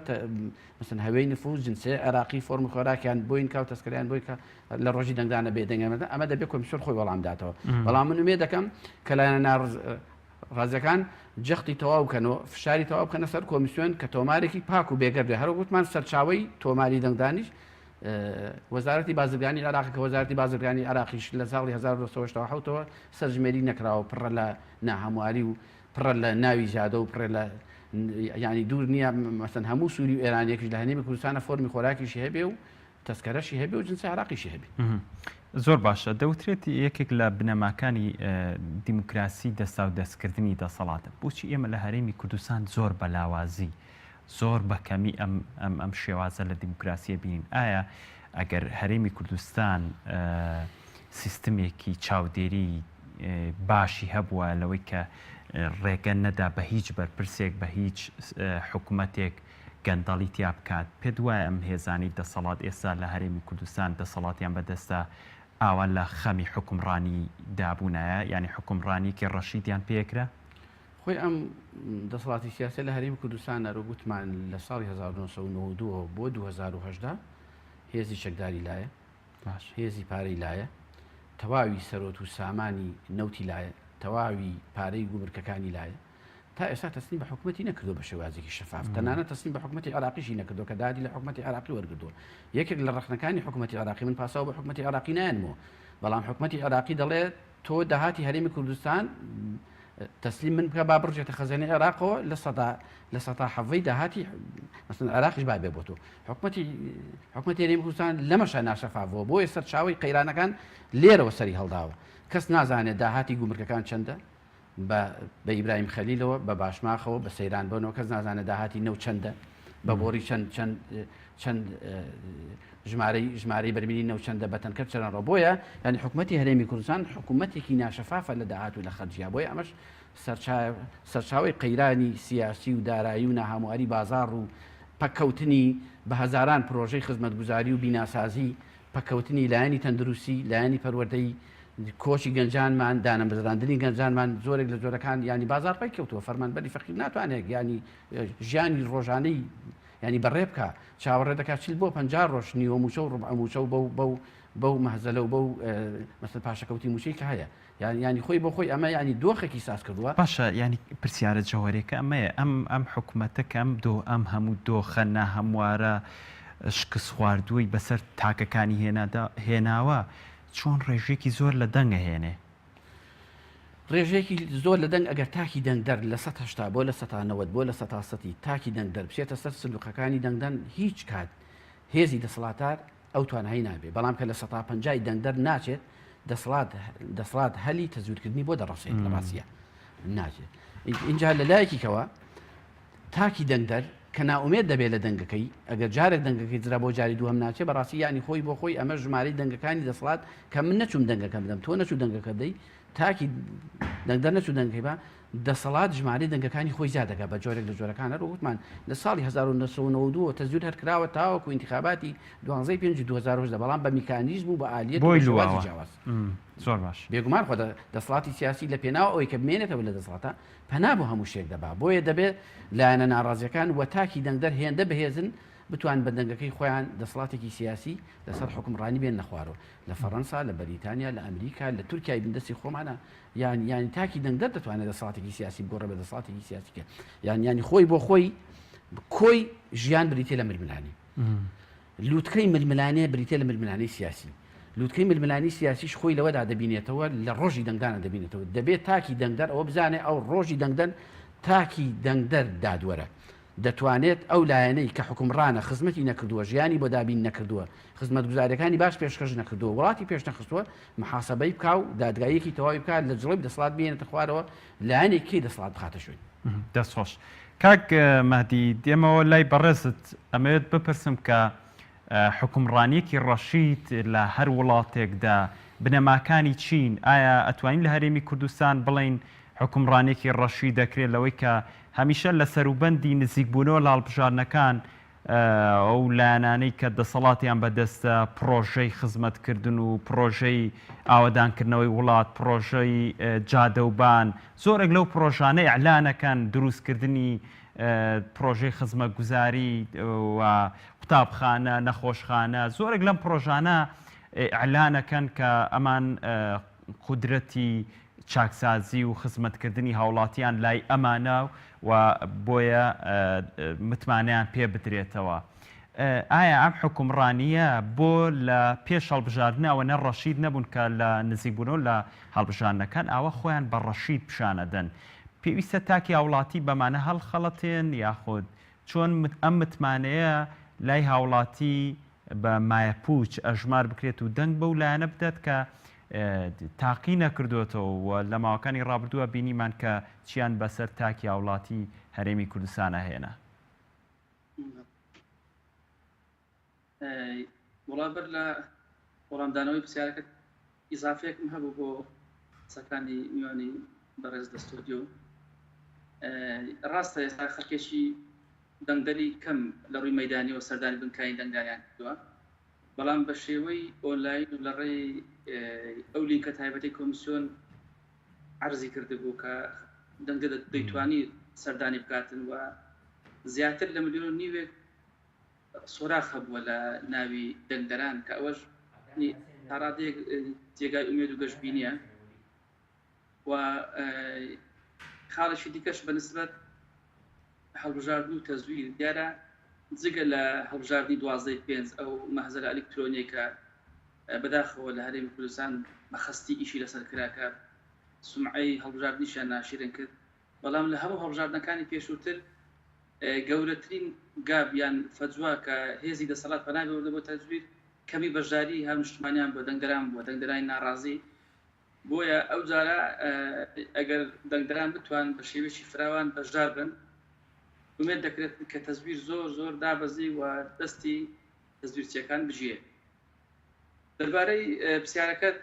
مثلا هەوەی نفوس جنسێ عێراقی فۆرمی خۆراکیان بۆین کاو تەسکەریان بۆی کە لە ڕۆژی دەنگدانە بێ دەنگێنێتە ئەمە دەبێت کۆمیسیۆن خۆی وەڵام داتەوە بەڵام من وێ دەکەم کە لایەنە ڕازەکان جەختی تەواو بکەنەوە فشاری تەواو بکەنە سەر کۆمیسیۆن کە تۆمارێکی پاک و بێگەر بێ هەرو گوتمان سەرچاوی تۆماری دەنگدانیش وەزارەتی بازرگانی عێراق کە وەزارەتی بازرگانی عێراقیش لە ساڵی 1970ەوە سەرژمێری نەکراوە پڕە لە ناهەمواری و پڕە لە ناوی زیادە و پڕە لە ینی دوور نییە مەسەن هەموو سووری و ئێرانیەکیش لە هەنێمی کوردستانە فۆرمی خۆراکیشی هەبێ و تەسکەرەشی هەبێ و جنسی عێراقیشی هەبێ
زۆر باشە دەوترێت یەکێک لە بنەماکانی دیموکراسی دەستا و دەستکردنی دەسەڵاتە بۆچی ئێمە لە هەرێمی کوردستان زۆر بەلاوازی زۆر بەکەمی ئەم شێوازە لە دیموکراسیە بینین ئایا ئەگەر هەرێمی کوردستان سیستمێکی چاودێری باشی هەبووە لەوەی کە ڕێگە نەدا بە هیچ بەرپرسێک بە هیچ حکوومەتێک گەندەڵی تیا بکات پێت وایە ئەم هێزانی دەسەڵات ئێستا لە هەرێمی کوردستان دەسەڵاتیان بەدەستە ئاوا لە خەمی حکومڕانی دابوونایە ینی حکومڕانیکی ڕەشیدیان پێکرا
خۆی ئەم دەسەڵاتی سیاسی لە هەرێمی کوردستان نەڕۆگوتمان لە ساڵی 1992 بۆ 2010 هێزی شەکداری لایە هێزی پارەی لایە تەواوی سەرۆت و سامانی نەوتی لایە تەواوی پارەی گوبرکەکانی لایە تا ئێستا تەسلیم بە حکومەتی نەکردو بە شێوازێکی شەفاف تەنانەت تەسلیم بە حکومەتی عێراقیشی نەکردو کە دادی لە حکومەتی عێراقی وەرگردووە یەکێک لە ڕەخنەکانی حکومەتی عێراقی من پاساو بە حکومەتی عێراقی نایەنمەوە بەڵام حکومەتی عێراقی دەڵێت تۆ داهاتی هەرێمی کوردستان تەسلیم من بکە با بڕژێتە خەزانەی عێراقەوە لە سەتا حەڤەی داهاتی مەسەڵەن عێراقیش با بێ بۆ تۆ حکومەتی هەرێمی کوردستان لەمەشە ناشەفافەوە بۆیە سەرچاوی قەیرانەکان لێرەوە سەری هەڵداوە کەس نازانێت داهاتی گومرگەکان چەندە بە ئیبراهیم خەلیلەوە بە باشماخەوە بە سەیران بنەوە کەس نازانێت داهاتی نەو چەندە بە بۆری چەند ژمارەی بەرمێلی نەوچەندە بەتەنکە چەرەڕۆ بۆیە ینی حکوومەتی هەرێمی کوردستان حکوومەتێکی ناشەفافە لە داهات و لە خەرجیا بۆیە ئەمەش سەرچاوی قەیرانی سیاسی و دارایی و ناهامواری بازار و پەککەوتنی بە هەزاران پرۆژەی خزمەتگوزاری و بیناسازی پەککەوتنی لایەنی تەندروستی لایەنی پەروەردەی کۆچی گەنجانمان دانە بزراندنی گەنجانمان زۆرێک لە جۆرەکان ینی بازار پێی کەوتووە فەرمانبەری فەقیر ناتوانێت ینی ژیانی ڕۆژانەی ینی بەڕێ بکە چاوەڕێ دەکات چیل بۆ 50 ڕۆژ نیوە موچە و ڕبعموچە و بەو مەهزەلە و بەو مەسەن پاشەکەوتی موچەی کە هەیە ینی خۆی بۆ خۆی ئەمە ینی دۆخێکی ساز کردووە
باشە ینی پرسیارە جەوهەرێکە ئەمەیە ئەم حکوومەتەکە ئەم هەموو دۆخە ناهەموارە شکست خواردووی بەسەر تاکەکانی هێناوە چۆن ڕێژێکی زۆر لە دەنگە هێنێ
ڕێژێکی زۆر لە دەنگ ئەگەر تاکی دەنگدەر لە 180 بۆ لە 190 بۆ لە 100 تاکی دەنگدەر بچێتە سەر سندوقەکانی دەنگدان هیچ کات هێزی دەسەڵاتدار ئەو توانایی نابێت بەڵام کە لە 150 دەنگدەر ناچێت دەسەڵات هەلی تەزویرکردنی بۆ دەڕەسێت لە ڕاستیە ناچێت اینجا لە لایەکیکەوە تاکی دەنگدەر کە ناومێت دەبێت لە دەنگەکەی ئەگەر جارێک دەنگەکەی جرا بۆ جاری دووەم ناچێت بەڕاستی ینی خۆی بۆ خۆی ئەمە ژمارەی دەنگەکانی دەسەڵات کە من نەچوم دەنگەکە بدەم تۆ نەچوو دەنگەکە دەی تاکی دەنگدەر نەچوو دەنگەکەی بە دەسەڵات ژمارەی دەنگەکانی خۆی زیادەکە بە جۆرێک لە جۆرەکانە ڕوتمان لە ساڵی 1992 تەزویر هەرکراوە تاوەکو انتخاباتی 2005 بەڵام بە میکانیزم و بە ئالیەت
بۆی
جیاواز
زۆر باش
بێگومان خۆ دەسەڵاتی سیاسی لە پێناوە ئەوەی کە بمێنێتەوە لە دەسەڵاتە پەنا بۆ هەموو شتێک دەبا بۆیە دەبێت لایەنە ناڕازیەکان وە تاکی دەنگدەر هێندە بەهێزن بتوان بە دەنگەکەی خۆیان دەسەڵاتێکی سیاسی لەسەر حکومڕانی بێن نەخوارەوە لە فەڕەنسا لە بەریتانیا لە ئەمریکا لە تورکیای بندستی خۆمانە یانی تاکی دەنگدەر دەتوانێت دەسەڵاتێکی سیاسی بگۆڕە بە دەسەڵاتێکی سیاسیکە ینی خۆی بۆ خۆی کۆی ژیان بریتێ لە ململانی لووتکەی ململانێ بریتێ لە ململانەی سیاسی لووتکەی ململانی سیاسیش خۆی لەوەدا دەبینێتەوە لە ڕۆژی دەنگدانە دەبینێتەوە دەبێت تاکی دەنگدەر ئەوە بزانێ ئەو ڕۆژی دەنگدەن تاکی دەنگدەر دادوەرە دەتوانێت ئەو لایەنەی کە حکومڕانە خزمەتی نەکردووە ژیانی بۆ دابین نەکردووە خزمەت گوزاریەکانی باش پێشکەش نەکردووە وڵاتی پێش نەخستووە محاسبەی بکا و دادگایەکی تەواوی بکات لە جڵی دەسەڵات بێنێتە خوارەوە لایەنێک کەی دەسەڵات بخاتە شوێن
دەستخۆش کاک مەهدی دێمەوە لای بەڕێزت ئەمەوێت بپرسم کە حکومڕانیەکی ڕەشید لە هەر وڵاتێکدا بنەماکانی چین ئایا ئەتوانین لە هەرێمی کوردستان بڵین حکومڕانێکی ڕەشی دەکرێت لەوەی کە هەمیشە لە سەروبەندی نزیکبوونەوە لە هەڵبژاردنەکان ئەو لایەنانەی کە دەسەڵاتیان بەدەستە پرۆژەی خزمەتکردن و پرۆژەی ئاوەدانکردنەوەی وڵات پرۆژەی جادەوبان زۆرێک لەو پرۆژانەی ئەعلانەکان دروستکردنی پرۆژەی خزمەتگوزاری و قوتابخانە نەخۆشخانە زۆرێک لەم پرۆژانە ئەعلانەکەن کە ئەمان قودرەتی چاکسازی و خزمەتکردنی هاوڵاتیان لای ئەمانە و بۆیە متمانیان پێ بدرێتەوە ئایا ئەم حکومڕانیە بۆ لە پێش هەڵبژاردنەوە نەڕەشید نەبوون کە لە نزیکبوونەوە لە هەڵبژاردنەکان ئاوە خۆیان بە ڕەشید پیشانەدەن پێویستە تاکی هاوڵاتی بەمانە هەڵخەڵەتێن یاخود چۆن ئەم متمانەیە لای هاوڵاتی بە مایەپوچ ئەژمار بکرێت و دەنگ بەو لایەنە بدات کە تاقی نەکردوێتەوە و لە ماوەکانی ڕابردووە بینیمان کە چیان بەسەر تاکی هاوڵاتی هەرێمی کوردستانە هێنا
وڵابەر لە وەڵامدانەوەی پرسیارەکە ئیزافەیەکم هەبوو بۆ قسەکانی میوانی بەڕێز دەستۆدیۆ ڕاستە ئێستا خەڵکێکی دەنگدەری کەم لە ڕووی مەیدانی و سەردانی بنکانی دەنگداریان کردووە بەڵام بە شێوەی ئۆنلاین و لە ڕێی ئەو لینکە تایبەتی کۆمیسیۆن عەرزی کردبوو کە دەنگدە دەیتوانی سەردانی بکاتن و زیاتر لە 1.5 ملیۆن سۆراخ هەبووە لە ناوی دەنگدەران کە ئەوەش تا ڕادەیەک جێگای ئومێد و گەشتبینیە و خاڵێکی دیکەش بە نسبەت هەڵبژاردن و تەزویر دیارە جگە لە هەڵبژاردنی 12/5 ئەو مەهزەلە ئەلکترۆنیکە بەداخەوە لە هەرێمی کوردستان بە خەستی ئیشی لەسەر کراکە سمعەی هەڵبژاردنیشیان ناشرین کرد بەڵام لە هەموو هەڵبژاردنەکانی پێشووتر گەورەترین گابیان فەجوا کە هێزی دەسەڵات پەنای بەوردە بۆ تەجویر کەمی بەشداری هاونیشتمانیان بۆ دەنگدەران بۆ دەنگدەرانی ناڕازی بۆیە ئەو جارە ئەگەر دەنگدەران بتوان بە شێوەیەکی فراوان بەشدار بن ومێت دەکرێت کە تەزویر زۆر زۆر دابەزی و دەستی تەزویرچیەکان بژێ. دەربارەی پرسیارەکەت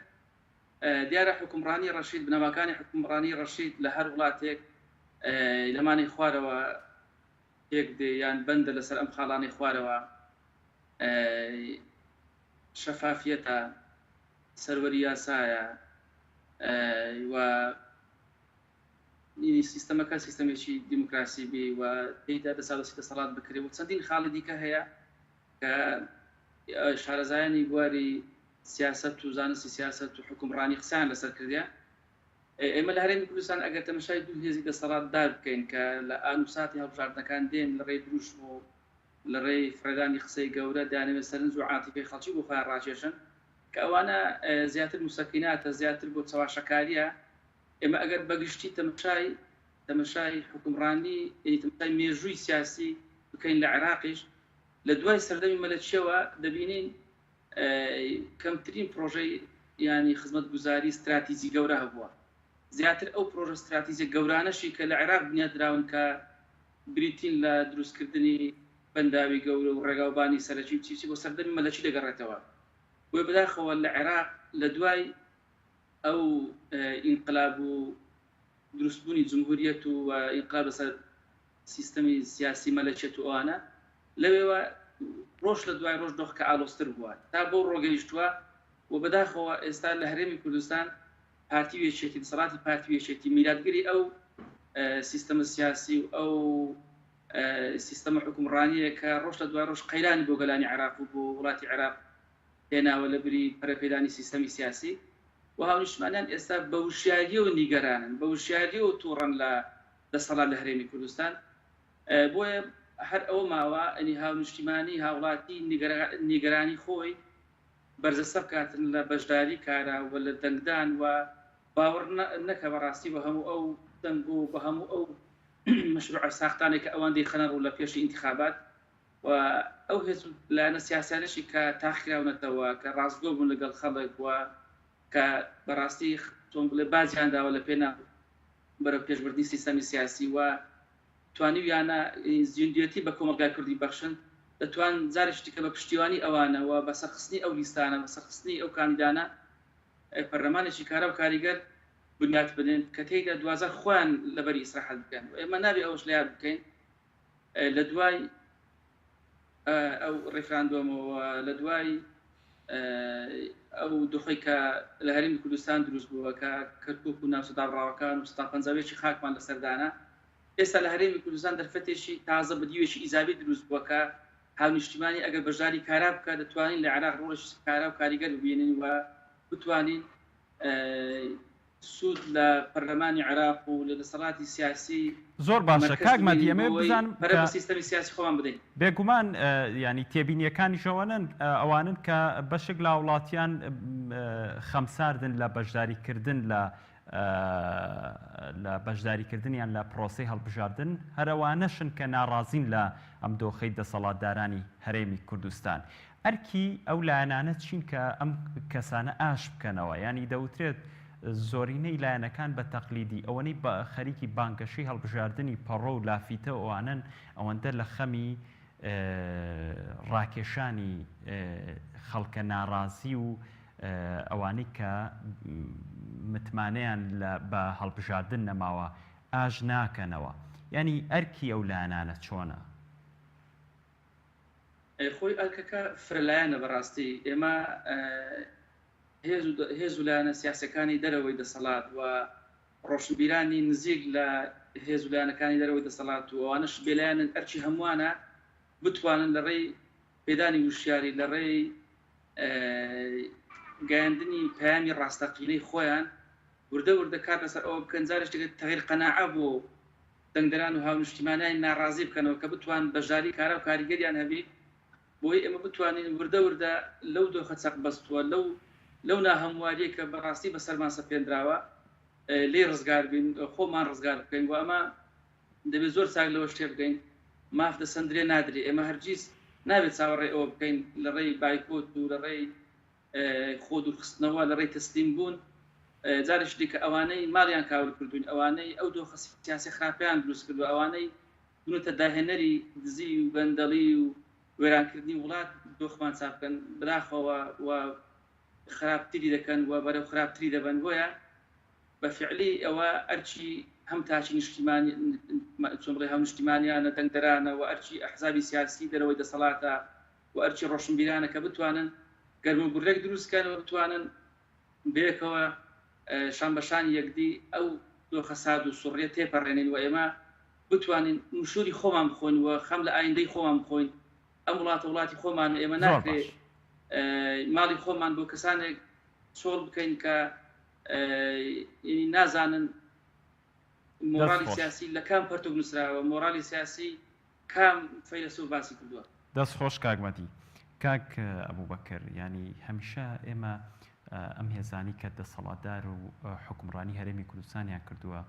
دیارە حکومڕانی ڕەشید بنەماکانی حکومڕانی ڕەشید لە هەر وڵاتێک لەمانی خوارەوە پێک دێ یان بەندە لەسەر ئەم خاڵانی خوارەوە شەفافیەتە سەروەری یاسایە و سیستەمەکە سیستەمێکی دیموکراسی بێ و پێیدا دەسادەسی دەسەڵات بکرێ و چەندین خاڵی دیکە هەیە کە شارەزایانی بواری سیاست و زانستی سیاست و حکومڕانی قسەیان لەسەر کردیە. ئێمە لە هەرێمی کوردستان ئەگەر تەماشای دوو هێزی دەسەڵات دار بکەین کە لە ئانووساتی هەڵبژاردنەکان دێن لە ڕێی دروشم و لە ڕێی فرەدانی قسەی گەورە دانەوێت سەرنج و عاتیفەی خەڵکی بۆ خۆیان ڕاکێشن کە ئەوانە زیاتر موسەکیناتە زیاتر بۆ چاواشەکاریە. ئێمە ئەگەر بەگشتی تەماشای حکومڕانی تەماشای مێژووی سیاسی بکەین لە عێراقیش لە دوای سەردەمی مەلەچیەوە دەبینین کەمترین پرۆژەی ینی خزمەتگوزاری استراتیژی گەورە هەبووە. زیاتر ئەو پرۆژە استراتیژیە گەورانەشی کە لە عێراق بنیادراون کە بریتین لە دروستکردنی بەنداوی گەورە و ڕێگاوبانی سەرەکی چیچی بۆ سەردەمی مەلەچی دەگەڕێتەوە. بۆیە بەداخەوە لە عێراق لە دوای ئەو ئینقلاب و دروستبوونی جمهوریەت و ئینقلاب لەسەر سیستەمی سیاسی مەلەچێت و ئەوانە لەوێوە ڕۆژ لە دوای ڕۆژ دۆخکە ئالۆستر بووە تا بۆ ڕۆگەیشتووە و بەداخەوە ئێستا لە هەرێمی کوردستان پارتیوێکێتی دەسەڵاتی پارتیوێکێتی میلادگەری ئەو سیستەمە سیاسی و ئەو سیستەمە حکومڕانیە کە ڕۆژ لە دوای ڕۆژ قەیرانی بۆ گەلانی عێراق و بۆ وڵاتی عێراق هێناوە لە بری پەرەپێدانی سیستەمی سیاسی و هاونیشتمانیان ئێستا بە وشیاریە و نیگەرانن بە وشیاریە و تووڕەن لە دەسەڵات لە هەرێمی کوردستان. بۆیە هەر ئەوە ماوە ئەنی هاونیشتیمانی هاوڵاتی نیگەرانی خۆی بەرزەسە بکاتن لە بەشداری کارە و لە دەنگدان و باوەڕ نەکە بەڕاستی بە هەموو ئەو دەنگ و بە هەموو ئەو مەشروع ساختانێک کە ئەوان دەیخەنە ڕوو لە پێشی ئینتیخابات و ئەو هێز لایەنە سیاسیانەشی کە تاخراونەتەوە کە ڕاستگۆ بوون لەگەڵ خەڵک وە کە بەڕاستی چۆن بڵێ بازیانداوە لە پێنا بەرەو پێشبردنی سیستەمی سیاسی و توانیویانە زیندوێتی بە کۆمەلگای کوردی بەخشن دەتوان جارێکی کە بە پشتیوانی ئەوانەوە بە سەرخستنی ئەو لیستانە بە سەرخستنی ئەو کاندیدانە پەرلەمانێکی کارە و کاریگەر بنیات بدەن کە تێیدا دوازار خۆیان لەبەری ئیسراحەت بکەن و ئێمە نابێ ئەوش لە یاد بکەین لە دوای ئەو ڕێفراندۆمەوە لە دوای ئەو دۆخی کە لە هەرێمی کوردستان دروست بووە کە کەرکووک و ناوچەداڕاوەکان و 150 خاکمان لەسەردانە ئێستا لە هەرێمی کوردستان دەرفەتێکی تازە بەدیوێکی ئیزابی دروست بووە کە هاونیشتیمانی ئەگەر بەشداری کارا بکە دەتوانین لە عێراق ڕۆژ کارا و کاریگەر ببینین و بتوانین سوود لە پەرلەمانی عێراق و لە دەسەڵاتی سیاسی
زۆر باشە کاک مەدی ئەمە بزانم
بەرەو سیستەمی سیاسی خۆمان بدەین.
بێگومان ینی تێبینیەکانیشەوەنن ئەوانن کە بەشێک لە وڵاتیان خەمساردن لە بەشداریکردن لە بەشداریکردنیان لە پرۆسی هەڵبژاردن هەرەوانەشن کە ناڕازین لە ئەم دۆخەی دەسەڵاتدارانی هەرێمی کوردستان. ئەرکی ئەو لایەنانە چین کە ئەم کەسانە ئاش بکەنەوە ینی دەوترێت زۆرینەی لایەنەکان بە تەقلیدی ئەوەی بە خەریکی بانگەشەی هەڵبژاردننی پەڕۆ و لافیتە ئەوانن ئەوەندە لە خەمی ڕاکێشانی خەڵکە ناڕازی و ئەوانەی کە متمانەیان بە هەڵبژاردن نەماوە ئاژ ناکەنەوە. ینی ئەرکی ئەو لایەنانە چۆنە؟
خۆی ئەرکەکە فرەلایەنە بەڕاستی ئێمە هێز و لایەنە سیاسەکانی دەرەوەی دەسەڵات و ڕۆشنبیرانی نزیک لە هێز و لایەنەکانی دەرەوەی دەسەڵات و ئەوانەش بێلایەنن ئەرچی هەمووانە بتوانن لە ڕێی پێدانی وشیاری لە ڕێی گەیاندنی پەیامی ڕاستەقینەی خۆیان وردە وردە کار لەسەر ئەوە بکەن جارێک دەگەێت تەغیر قەناعە بۆ دەنگدەران و هاونیشتیمانیان ناڕازی بکەنەوە کە بتوان بەژاری کارە و کاریگەریان هەبی بۆی ئێمە بتوانین وردە وردە لەو دۆخە چەق بەستووە لەو ناهەمواریە کە بەڕاستی بە سەرمان سەپێنراوە لێ ڕزگار بین خۆمان ڕزگار بکەین و ئەمە دەبێت زۆر چاک لەوە شتێ بکەین ماف دەسەندرێ نادرێ ئێمە هەرگیز نابێت چاوەڕێ ئەوە بکەین لە ڕێی بایکۆت و لە ڕێی خۆ دوورخستنەوە لە ڕێی تەسلیم بوون جارشتی کە ئەوانەی ماڵیان کاول کردوین ئەوانەی ئەو دۆخە سیاسی خراپیان دروست کردو ئەوانەی بنوتە داهێنەری دزی و گەندەڵی و وێرانکردنی وڵات دۆخمان چاپ بکەن بەداخەوە و خراپتری دەکەن و بەرەو خراپتری دەبن بۆیە بە فعلی ئەوە ئەرچی هەم تاچی نیشتیمانی چۆنڕێ هەم نیشتیمانیانە دەنگدەرانە و ئەرچی ئەحزابی سیاسی دەرەوەی دەسەڵاتە و ئەرچی ڕۆشنبیرانە کە بتوانن گەرموگورێک دروستکەن و بتوانن بێکەوە شان بەشان یەکدی ئەو دۆخە ساد و سوڕێ تێپەڕێنین و ئێمە بتوانین نوشوری خۆمان بخۆین و خەم لە ئایندەی خۆمان بخۆین ئەم وڵاتی خۆمان ئێمە ناکرێت ماڵی خۆمان بۆ کەسانێک چۆڵ بکەین کە نازانن مۆرالی سیاسی لە کام پەرتوک نووسراوە مۆرالی سیاسی کام فەیلسوف باسی کردووە.
دەست خۆش کاکمەتی کاک ئەبوبەکر ینی هەمیشە ئێمە ئەم هێزانی کە دەسەڵاتدار و حکومڕانی هەرێمی کوردستانیان کردووە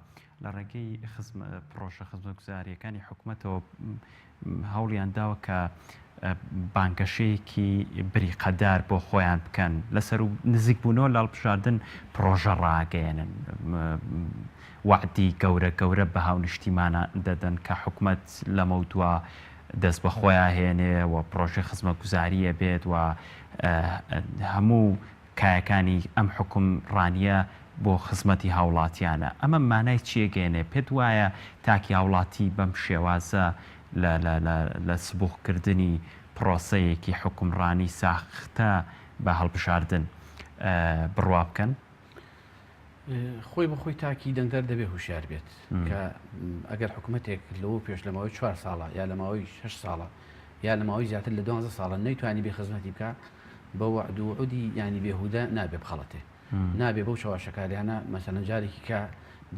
لە ڕێگەی پرۆژە خزمەتگوزاریەکانی حکوومەتەوە هەوڵیان داوە کە بانگەشەیەکی بریقەدار بۆ خۆیان بکەن لەسەر و نزیک بوونەوە لە هەڵبژاردن پرۆژە ڕاگەێنن وعدی گەورە بە هاو نیشتیمانە دەدەن کە حکوومەت لەمە دووە دەست بە خۆیان هێنێ و پرۆژەی خزمەتگوزاریە بێت و هەموو کایەکانی ئەم حکومڕانیە بۆ خزمەتی هاوڵاتیانە ئەمە مانای چیەگەێنێ پێت وایە تاکی هاوڵاتی بەم شێوازە لە سبووخکردنی پرۆسەیەکی حکومڕانی ساختە بە هەڵبژاردن بڕوا بکەن؟
خۆی بەخۆی تاکی دەنگدەر دەبێ هوشیار بێت کە ئەگەر حکوومەتێک لەوە پێش لە ماوەی 4 ساڵە یا لە ماوەی 6 ساڵە یا لە ماوەی زیاتر لە 12 ساڵە نەیتوانی بێ خزمەتی بکە بە وعد و وعودی ینی بێهودە نابێ بخەڵەتێ نابێ بەو چاواشەکاریانە مەسەلەن جارێکی کە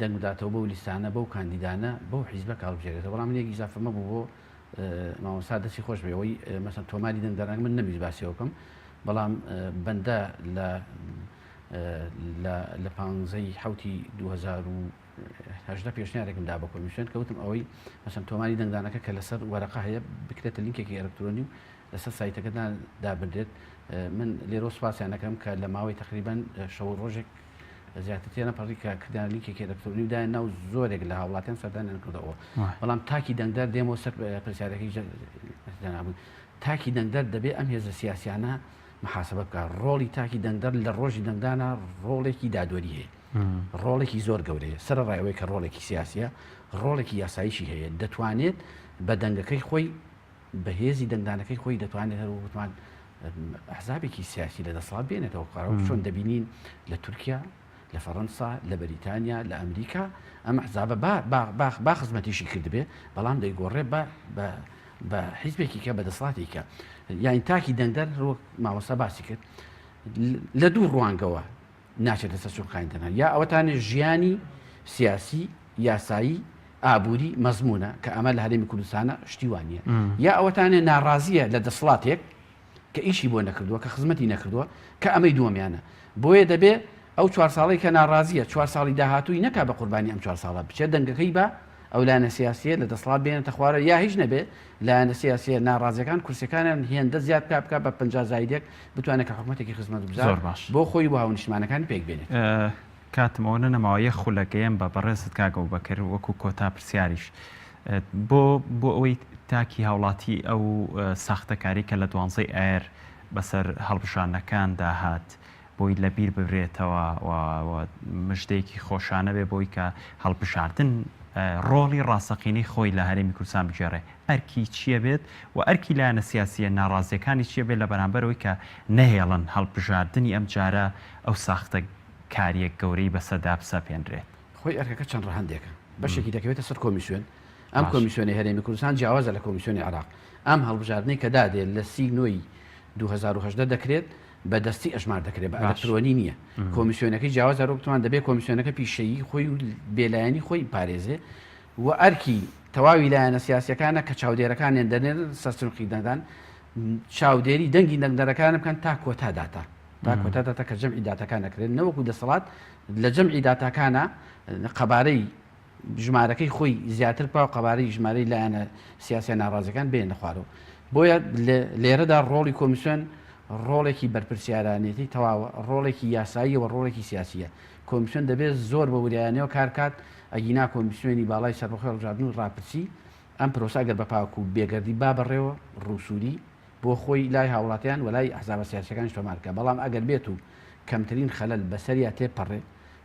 دەنگداتەوە بەو لیستانە بەو کاندیدانە بەو حیزبە کاڵبژێرێتەوە بەڵام من یەکی ئیزافە مەبوو بۆ مامۆستا دەستی خۆش بێەوەی مەسەن تۆماری دەنگداران من نەویست باسیەوە بکەم بەڵام بەندە لە 15 حوتی 2010 پێشنیارێکم دا بە کۆمیسیۆن کەوتم ئەوەی مەسەن تۆماری دەنگدانەکە کە لەسەر وەرەقە هەیە بکرێتە لینکێکی ئەلکترۆنی و لەسەر سایتەکەدا دابدرێت من لێرە سوپاسیان نەکەم کە لە ماوەی تقریبان شەو ڕۆژێک زیاتر تێنە پەڕی کە کردیان لینکێکی ئەلکترۆنی و دایان ناو زۆرێک لە هاوڵاتیان سەردانیان کردەوە بەڵام تاکی دەنگدار دێمەوە سەر پرسیارەکەی دابوو تاکی دەنگدار دەبێت ئەم هێزە سیاسیانە محاسبە بکە ڕۆڵی تاکی دەنگدار لە ڕۆژی دەنگدانە ڕۆڵێکی دادوەری هەیە ڕۆڵێکی زۆر گەورەیە سەر ڕایەوەی کە ڕۆڵێکی سیاسیە ڕۆڵێکی یاساییشی هەیە دەتوانێت بە دەنگەکەی خۆی بەهێزی دەنگدانەکەی خۆی دەتوانێت هەروەتوان ئەحزابێکی سیاسی لە دەسەڵات بێنێتەوە قڕەوە چۆن دەبینین لە تورکیا لە فەڕەنسا لە بەریتانیا لە ئەمریکا ئەم ئەحزابە با خزمەتیشی کردبێ بەڵام دەیگۆڕێ بە حیزبێکی کە بە دەسەڵاتی کە یان تاکی دەنگدار ڕۆک ماوەستا باسی کرد لە دوو ڕوانگەوە ناچێتە سەر چۆن خاینتەنە یا ئەوەتانێ ژیانی سیاسی یاسایی ئابووری مەزمونە کە ئەمە لە هەرێمی کوردستانە شتیوانیە یا ئەوەتانێ ناڕازیە لە دەسەڵاتێک کە ئیشی بۆ نەکردووە کە خزمەتی نەکردووە کە ئەمەی دووەمیانە بۆیە دەبێ ئەو 4 ساڵی کە ناڕازیە 4 ساڵی داهاتووی نەکا بە قوربانی ئەم 4 ساڵە بچێت دەنگەکەی بە ئەو لایەنە سیاسیە لە دەسەڵات بێنێتە خوارە یا هیچ نەبێ لایەنە سیاسیە ناڕازیەکان کورسەکانیان هێندە زیاد بکە بە 50 زایدێک بتوانێت کە حکوومەتێکی خزمەتگوزار بۆ خۆی بۆ هاونیشتمانەکانی پێک بێنێت.
کاتمەوە نەماوە خولەکەیەم بە بەڕێزت کاگەو بەکرد وەکو کۆتا پرسیاریش بۆ ئەوەی تاکی هاوڵاتی ئەو ساختەکاری کە لە 12 ئایر بەسەر هەڵبژاردنەکان داهات بۆی لەبیر ببرێتەوە مژدەیەکی خۆشانە بێ بۆی کە هەڵبژاردن ڕۆڵی ڕاستەقینەی خۆی لە هەرێمی کوردستان بجێڕێ ئەرکی چییە بێت و ئەرکی لایەنە سیاسیە ناڕازیەکانی چییە بێت لە بەرامبەرەوەی کە نەهێڵن هەڵبژاردننی ئەم جارە ئەو ساختە کاریەک گەورەی بەسەدا بسەپێنرێت
خۆی ئەرکەکە چەند ڕەهەندێکە بەشێکی دەکەوێتە سەر کۆمیسیۆن ئەم کۆمیسیۆنی هەرێمی کوردستان جیاوازە لە کۆمیسیۆنی عراق ئەم هەڵبژاردنەی کە دادێت لە 30 2018 دەکرێت بە دەستی ئەژمار دەکرێت بە ئەلکترۆنی نییە کۆمیسیۆنەکەی جیاواز ڕۆکتوان دەبێت کۆمیسیۆنەکە پیشەیی خۆی و بێلایەنی خۆی پارێزێ و ئەرکی تەواوی لایەنە سیاسیەکانە کە چاودێرەکانیان دەنێن سەرچنقی دەدان چاودێری دەنگی دەنگدەرەکانە بکەن تا کۆتا داتا تا کۆتاتە کە جەمعی داتەکان نەکرێت نەوەکو دەسەڵات لە جەمعی داتاکانە قەبارەی ژمارەکەی خۆی زیاتر پا و قەبارەی ژمارەی لایەنە سیاسی ناڕازەکان بێنە خوارەوە بۆیە لێرەدا ڕۆڵی کۆمیسیۆن ڕۆڵێکی بەرپرسیارانێتی تەواوە ڕۆڵێکی یاسایی و ڕۆڵێکی سیاسیە کۆمیسیۆن دەبێت زۆر بە وریانەوە کارکات ئەگینا کۆمیسیۆنی باڵای سەربەخۆی هەڵبژاردن و ڕاپرسی ئەم پرۆسا گەر بەپاوکو و بێگەردی با بەڕێوە ڕووسوری بۆ خۆی لای هاوڵاتیان و لای ئەحزابە سیاسیەکان تۆمارکە بەڵام ئەگەر بێت و کەمترین خەلەل بەسەریا تێپەڕێ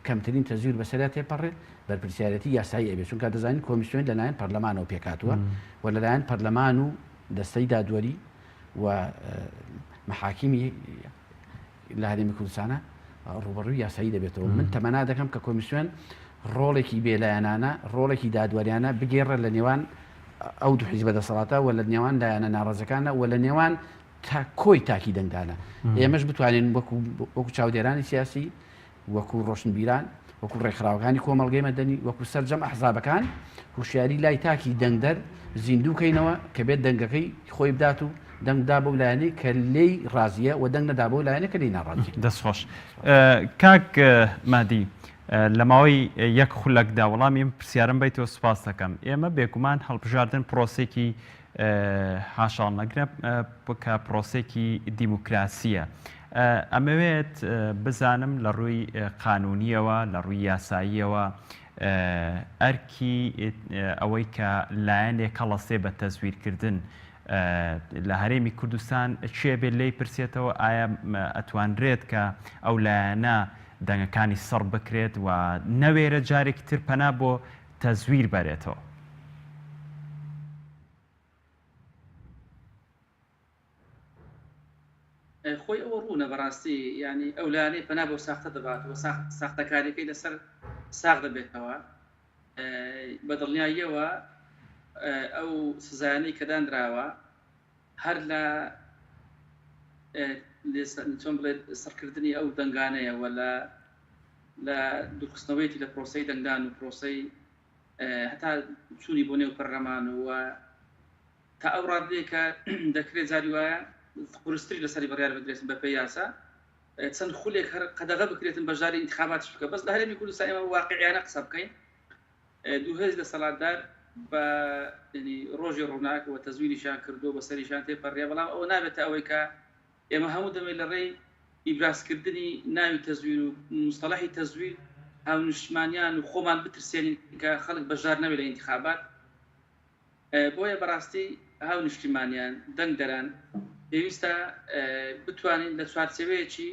کەمترین تەزویر بەسەریا تێپەڕێ بەرپرسیارەتی یاسایی ئەبێت چونکە دەزانین کۆمیسیۆن لەلایەن پەرلەمانەوە پێکاتووە و لەلایەن پەرلەمان و دەستەی دادوەری و محاکیمی لە هەرێمی کوردستانە ڕوبەڕووی یاسایی دەبێتەوە من تەمەنا دەکەم کە کۆمیسیۆن ڕۆڵێکی بێلایەنانە ڕۆڵێکی دادوەریانە بگێڕە لە نێوان ئەو دوو حیزبە دەسەڵاتە و لە نێوان لایەنە ناڕازەکانە و لە نێوان کۆی تاکی دەنگدانە ئێمەش بتوانین وەکو چاودێرانی سیاسی وەکو ڕۆشنبیران وەکو ڕێکخراوەکانی کۆمەڵگەی مەدەنی وەکو سەرجەم ئەحزابەکان هوشیاری لای تاکی دەنگدەر زیندووکەینەوە کە بێت دەنگەکەی خۆی بدات و دەنگدا بۆ لایەنەی کە لێی ڕازیە و دەنگ نەدا بۆ لایەنە کە لێی ناڕازی
دەستخۆش کاک مادی لە ماوەی یەک خولەکدا وەڵامیم پرسیارم بیتەوە سوپاس دەکەم ئێمە بێگومان هەڵبژاردن پرۆسێکی حاشاڵ نەگرە بکە پرۆسێکی دیموکراسیە ئەمەوێت بزانم لە ڕووی قانونیەوە لە ڕووی یاساییەوە ئەرکی ئەوەی کە لایەنێک هەڵەسێ بە تەزویرکردن لە هەرێمی کوردستان چێ بێت لێی پرسێتەوە ئایا ئەتوانرێت کە ئەو لایەنە دەنگەکانی سەر بکرێت و نەوێرە جارێکی تر پەنا بۆ تەزویر بەرێتەوە
خۆی ئەوە ڕوونە بەڕاستی ینی ئەو لایەنەی پەنا بۆ ساختە دەباتەوە ساختەکاریەکەی لەسەر ساغ دەبێتەوە بە دڵنیاییەوە ئەو سزایانەی کە دانراوە هەر چۆن بڵێت سەرکردنی ئەو دەنگانەیە و لە دوورخستنەوەیەتی لە پرۆسەی دەنگدان و پرۆسەی هەتا چوونی بۆ نێو پەرلەمان و تا ئەو ڕادەیە کە دەکرێت جاری وایە قورستری لەسەری بڕیار بدرێتن بە پێی یاسا چەند خولێک هەر قەدەغە بکرێتن بە ژاری انتخابات بکە بەس لە هەرێمی کوردستان ئێمە واقعیانە قسە بکەین دوو هێز دەسەڵاتدار بە ڕۆژی ڕووناک و تەزویریشان کردو بە سەریشان تێپەڕێ بەڵام ئەوە نابێتە ئەوەی کە ئێمە هەموو دەمێت لە ڕێی ئیبرازکردنی ناوی تەزویر و مستەڵەحی تەزویر هاونیشتمانیان و خۆمان بترسێنین کە خەڵک بەژار نەبێت لە انتخابات بۆیە بەڕاستی هاونیشتمانیان دەنگ دەران پێویستە بتوانین لە چوارچێوەیەکی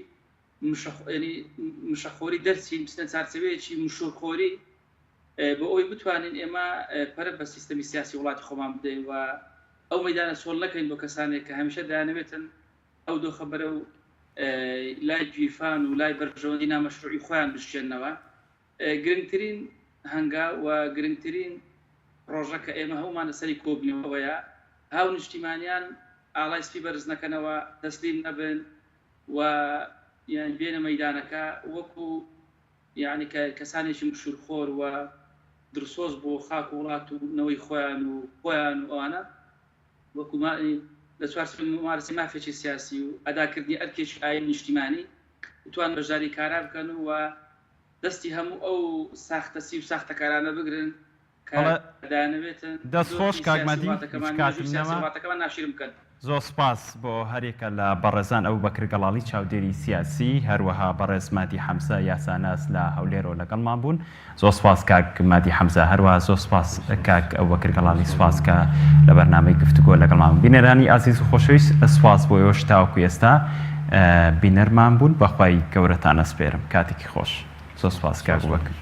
مشەخۆری دەرچین بستە چارچێوەیەکی مشۆخۆری بۆ ئەوی بتوانین ئێمە پەرە بە سیستەمی سیاسی وڵاتی خۆمان بدەین و ئەو مەیدانە سۆڵ نەکەین بۆ کەسانێک کە هەمیشە دایانەوێتن ئەو دۆ خەبەرە و لای گیرفان و لای بەرژەوەندی نامەشروعی خۆیان بشکێنەوە گرنگترین هەنگا و گرنگترین ڕۆژە کە ئێمە هەومان لەسەری کۆبنەوەیە هاو نیشتیمانیان ئاڵای سپی بەرز نەکەنەوە تەسلیم نەبن و یان بێنە مەیدانەکە وەکو یعنی کەسانێکی مشورخۆر و درسۆز بۆ خاک وڵات و نەوەی خۆیان و ئەوانە وەکو لە چوارچێوەی ممارسەی مافێکی سیاسی و ئەداکردنی ئەرکێکی ئاین نیشتیمانی بتوان بەژاری کارا بکەن و دەستی هەموو ئەو ساختەسی و ساختەکارانە بگرن کە دایانەوێتن
دەستخۆش کاکمەدی
سیاسیواتەکەمان ناشرم بکەن
زۆر سپاس بۆ هەرێکە لە بەڕێزان ئەو بەکر گەڵاڵی چاودێری سیاسی هەروەها بەڕێز مادی حەمزە یاساناس لە هەولێرەوە لەگەڵمان بوون زۆر سپاس کاک مادی حەمزە هەروەها زۆر سپاس کاک ئەو بەکر گەڵاڵی سپاس کە لە بەرنامەی گفتوگۆ لەگەڵمان بینەرانی ئازیز و خۆشەویست سپاس بۆ ئێوەش تاوەکو ئێستا بینەرمان بوون بەخوای گەورەتان ئەسپێرم کاتێکی خۆش زۆر سپاس کاک بەکر